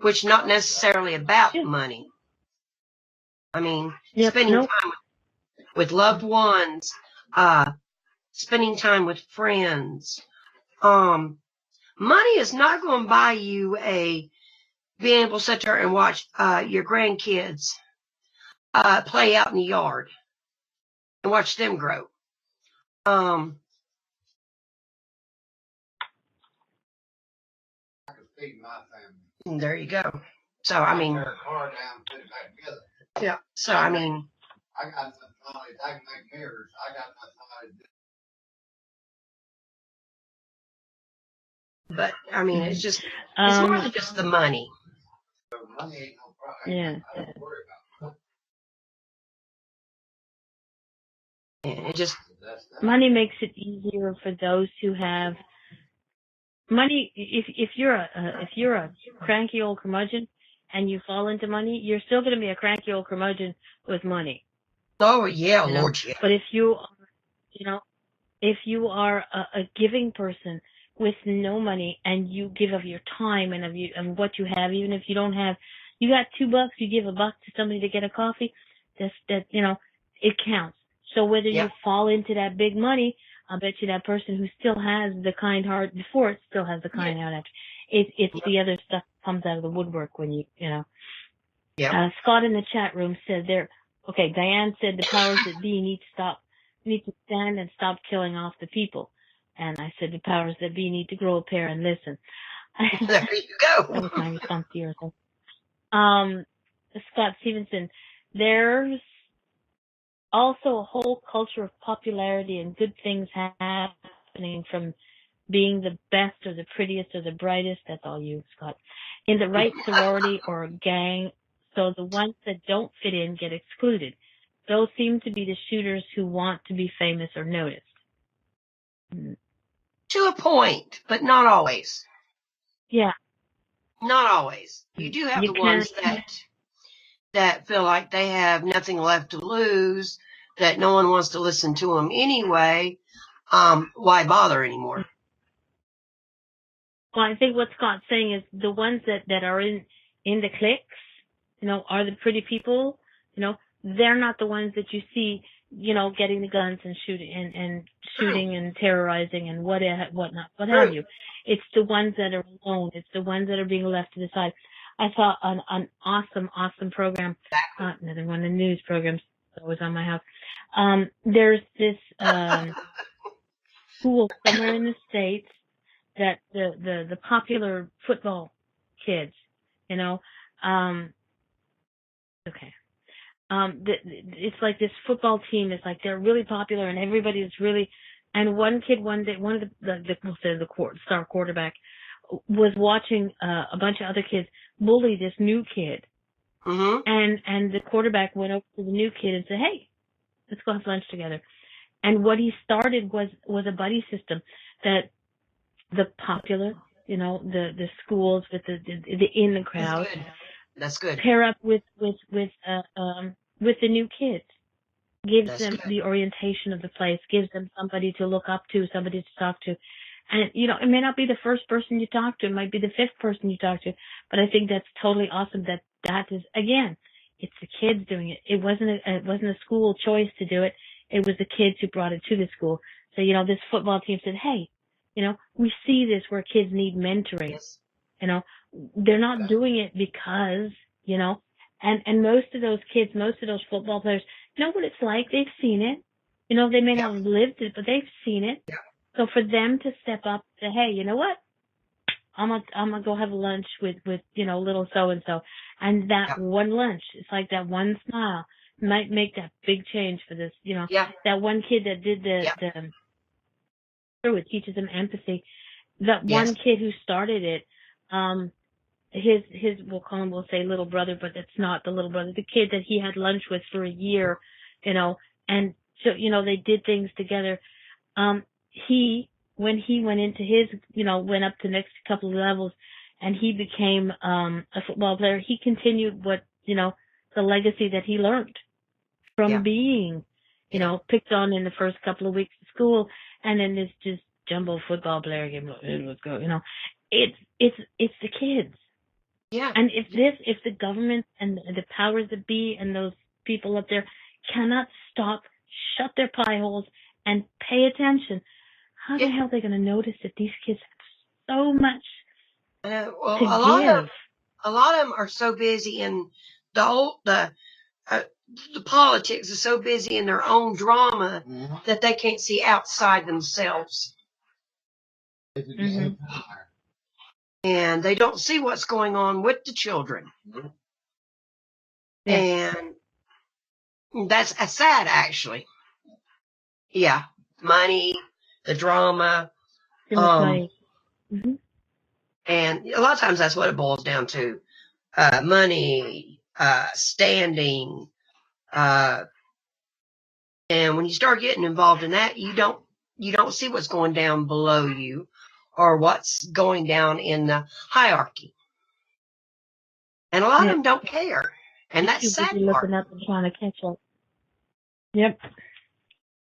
which not necessarily about money. I mean, spending time with loved ones, spending time with friends. Money is not going to buy you being able to sit there and watch your grandkids play out in the yard and watch them grow. Feed my family. There you go. So I mean, tear a car down, put it back together. Yeah. So I mean, I got enough knowledge. I can make mirrors. I got enough knowledge. But I mean, it's just it's more than just the money. Money ain't no problem. Yeah. I don't worry about it. And it just money makes it easier for those who have money. If you're a cranky old curmudgeon and you fall into money, you're still going to be a cranky old curmudgeon with money. Oh yeah, Lord, yeah. But if you are a giving person with no money and you give of your time and of what you have, even if you don't have, you got $2, you give $1 to somebody to get a coffee. It counts. So whether you fall into that big money, I bet you that person who still has the kind heart before it still has the kind heart after. It's the other stuff that comes out of the woodwork when Scott in the chat room said Diane said the powers that be need to stand and stop killing off the people. And I said the powers that be need to grow a pair and listen. There you go. That was my response to yours. Scott Stevenson, there's also a whole culture of popularity and good things happening from being the best or the prettiest or the brightest. That's all you, Scott. In the right sorority or a gang. So the ones that don't fit in get excluded. Those seem to be the shooters who want to be famous or noticed. To a point, but not always. Yeah. Not always. You do have the ones that feel like they have nothing left to lose, that no one wants to listen to them anyway. Why bother anymore? Well, I think what Scott's saying is the ones that are in the cliques, are the pretty people, they're not the ones that you see getting the guns and shooting and terrorizing and what have True. you. It's the ones that are alone. It's the ones that are being left to the side. I saw an awesome program. Another one of the news programs that was on my house. There's this school somewhere in the States that the popular football kids, okay. It's like this football team is like they're really popular and everybody is really, and one kid one day, one of the star quarterback was watching a bunch of other kids bully this new kid. Mm-hmm. And the quarterback went over to the new kid and said, "Hey, let's go have lunch together." And what he started was a buddy system that the popular, the schools with the in the crowd. That's good. Pair up with the new kids. Gives them the orientation of the place, gives them somebody to look up to, somebody to talk to. And, it may not be the first person you talk to, it might be the fifth person you talk to, but I think that's totally awesome that is, again, it's the kids doing it. It wasn't a school choice to do it. It was the kids who brought it to the school. So, this football team said, hey, we see this where kids need mentoring. Yes. They're not doing it because, and most of those kids, most of those football players know what it's like. They've seen it. They may not have lived it, but they've seen it. Yeah. So for them to step up and say, hey, you know what? I'm gonna go have lunch with little so and so, and that one lunch, it's like that one smile might make that big change for this. That one kid that did it teaches them empathy. That one kid who started it, we'll say little brother, but it's not the little brother. The kid that he had lunch with for a year, and so they did things together. When he went into his, went up the next couple of levels and he became a football player, he continued what, the legacy that he learned from being, picked on in the first couple of weeks of school, and then this just jumbo football player game, let's go, it's the kids. Yeah. And if the government and the powers that be and those people up there cannot shut their pie holes and pay attention, how the hell are they going to notice that these kids have so much to give? A lot of them are so busy in the politics are so busy in their own drama that they can't see outside themselves. Mm-hmm. And they don't see what's going on with the children. Yeah. And that's sad, actually. Yeah. Money, the drama. Mm-hmm. And a lot of times that's what it boils down to. Money, standing. And when you start getting involved in that, you don't see what's going down below you or what's going down in the hierarchy. And a lot of them don't care. And that's sad part. Looking up and trying to catch up. Yep.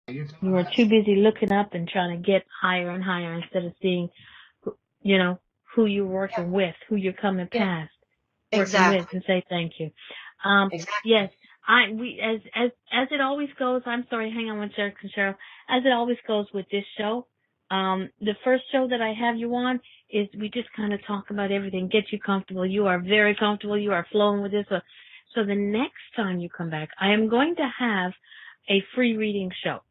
You are too busy looking up and trying to get higher and higher instead of seeing, who you're working with, who you're coming past, working with, and say thank you. Yes. As it always goes, I'm sorry, hang on one second, Cheryl. As it always goes with this show, the first show that I have you on is we just kind of talk about everything, get you comfortable. You are very comfortable. You are flowing with this. So the next time you come back, I am going to have a free reading show.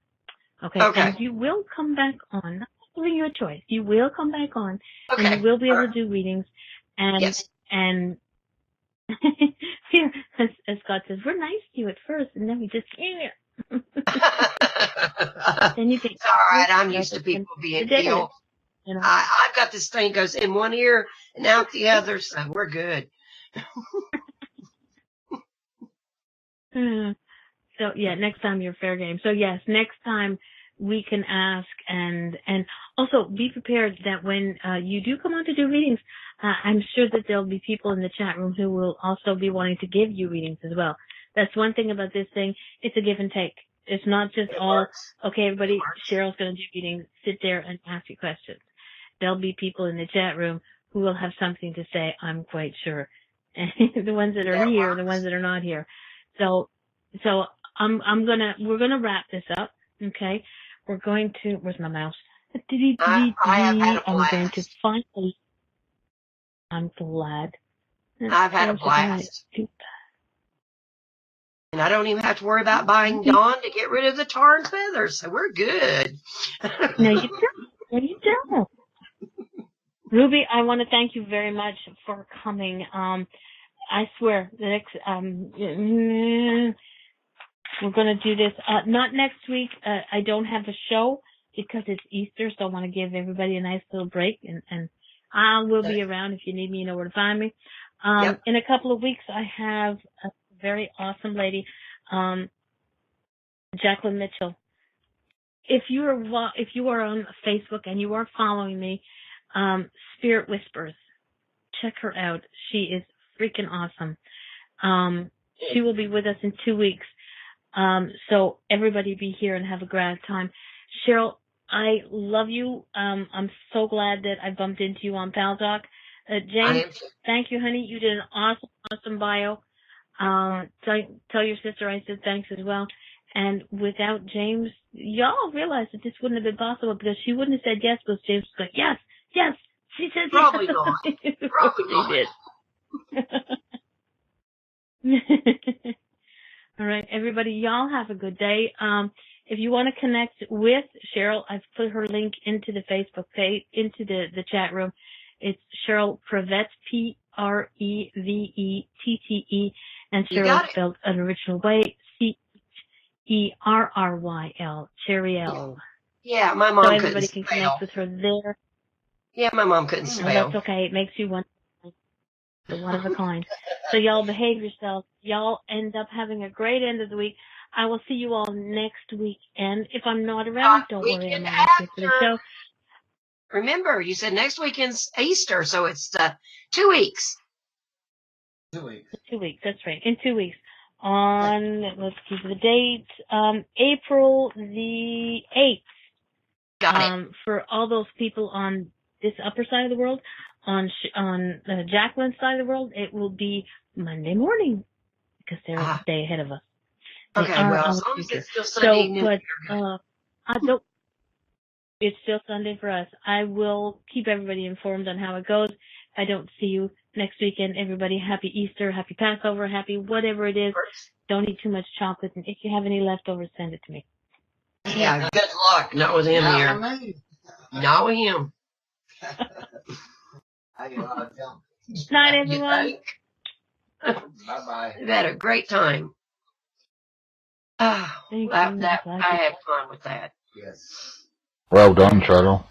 Okay. And you will come back on, not giving you a choice. You will come back on and you will be able to do readings and as Scott says, we're nice to you at first, and then we just can't. Then you think, it's all right. I'm used to people being ill. I've got this thing goes in one ear and out the other, so we're good. So yeah, next time you're fair game. So yes, next time we can ask and also be prepared that when you do come on to do readings, I'm sure that there'll be people in the chat room who will also be wanting to give you readings as well. That's one thing about this thing. It's a give and take. It's not just okay, everybody, Cheryl's going to do readings. Sit there and ask you questions. There'll be people in the chat room who will have something to say, I'm quite sure. The ones that are here, the ones that are not here. So we're gonna wrap this up. Okay. We're going to, where's my mouse? I have had a I'm going to blast. finally, I'm glad. I've had a blast. And I don't even have to worry about buying Dawn to get rid of the tar and feathers, so we're good. No, you don't. No, you don't. Ruby, I want to thank you very much for coming. I swear, the next, we're going to do this, not next week. I don't have a show because it's Easter, so I want to give everybody a nice little break, and I will be around. If you need me, you know where to find me. Yep. In a couple of weeks, I have a very awesome lady, Jacqueline Mitchell. If you are on Facebook and you are following me, Spirit Whispers, check her out. She is freaking awesome. She will be with us in 2 weeks. So everybody be here and have a great time. Cheryl, I love you. I'm so glad that I bumped into you on Pal Talk. James, thank you, honey. You did an awesome bio. Tell your sister I said thanks as well. And without James, y'all realize that this wouldn't have been possible because she wouldn't have said yes, because James was like, yes. She said Probably yes. not. Probably not. All right, everybody, y'all have a good day. If you want to connect with Cherryl, I've put her link into the Facebook page, into the chat room. It's Cherryl Prevette, Prevette, and Cheryl spelled an original way, Cherryl, Cherryl. Yeah, my mom so couldn't everybody can spell. connect with her there. Yeah, my mom couldn't spell. That's okay. It makes you one of a kind. So y'all behave yourselves. Y'all end up having a great end of the week. I will see you all next week. And if I'm not around, don't worry, I'm always here for the show. Remember, you said next weekend's Easter, so it's 2 weeks. 2 weeks. 2 weeks, that's right. In 2 weeks. On, let's keep the date, April the 8th. Got it. For all those people on this upper side of the world, on Jacqueline's side of the world, it will be Monday morning because they're a day ahead of us. Okay, well, as long as it's still Sunday, it's still Sunday for us. I will keep everybody informed on how it goes. If I don't see you next weekend, everybody, happy Easter, happy Passover, happy whatever it is. Don't eat too much chocolate, and if you have any leftovers, send it to me. Yeah, good luck. Not with him here. Not with him. Night, everyone. Bye-bye. We've had a great time. I had fun with that. Yes. Well done, Cherryl.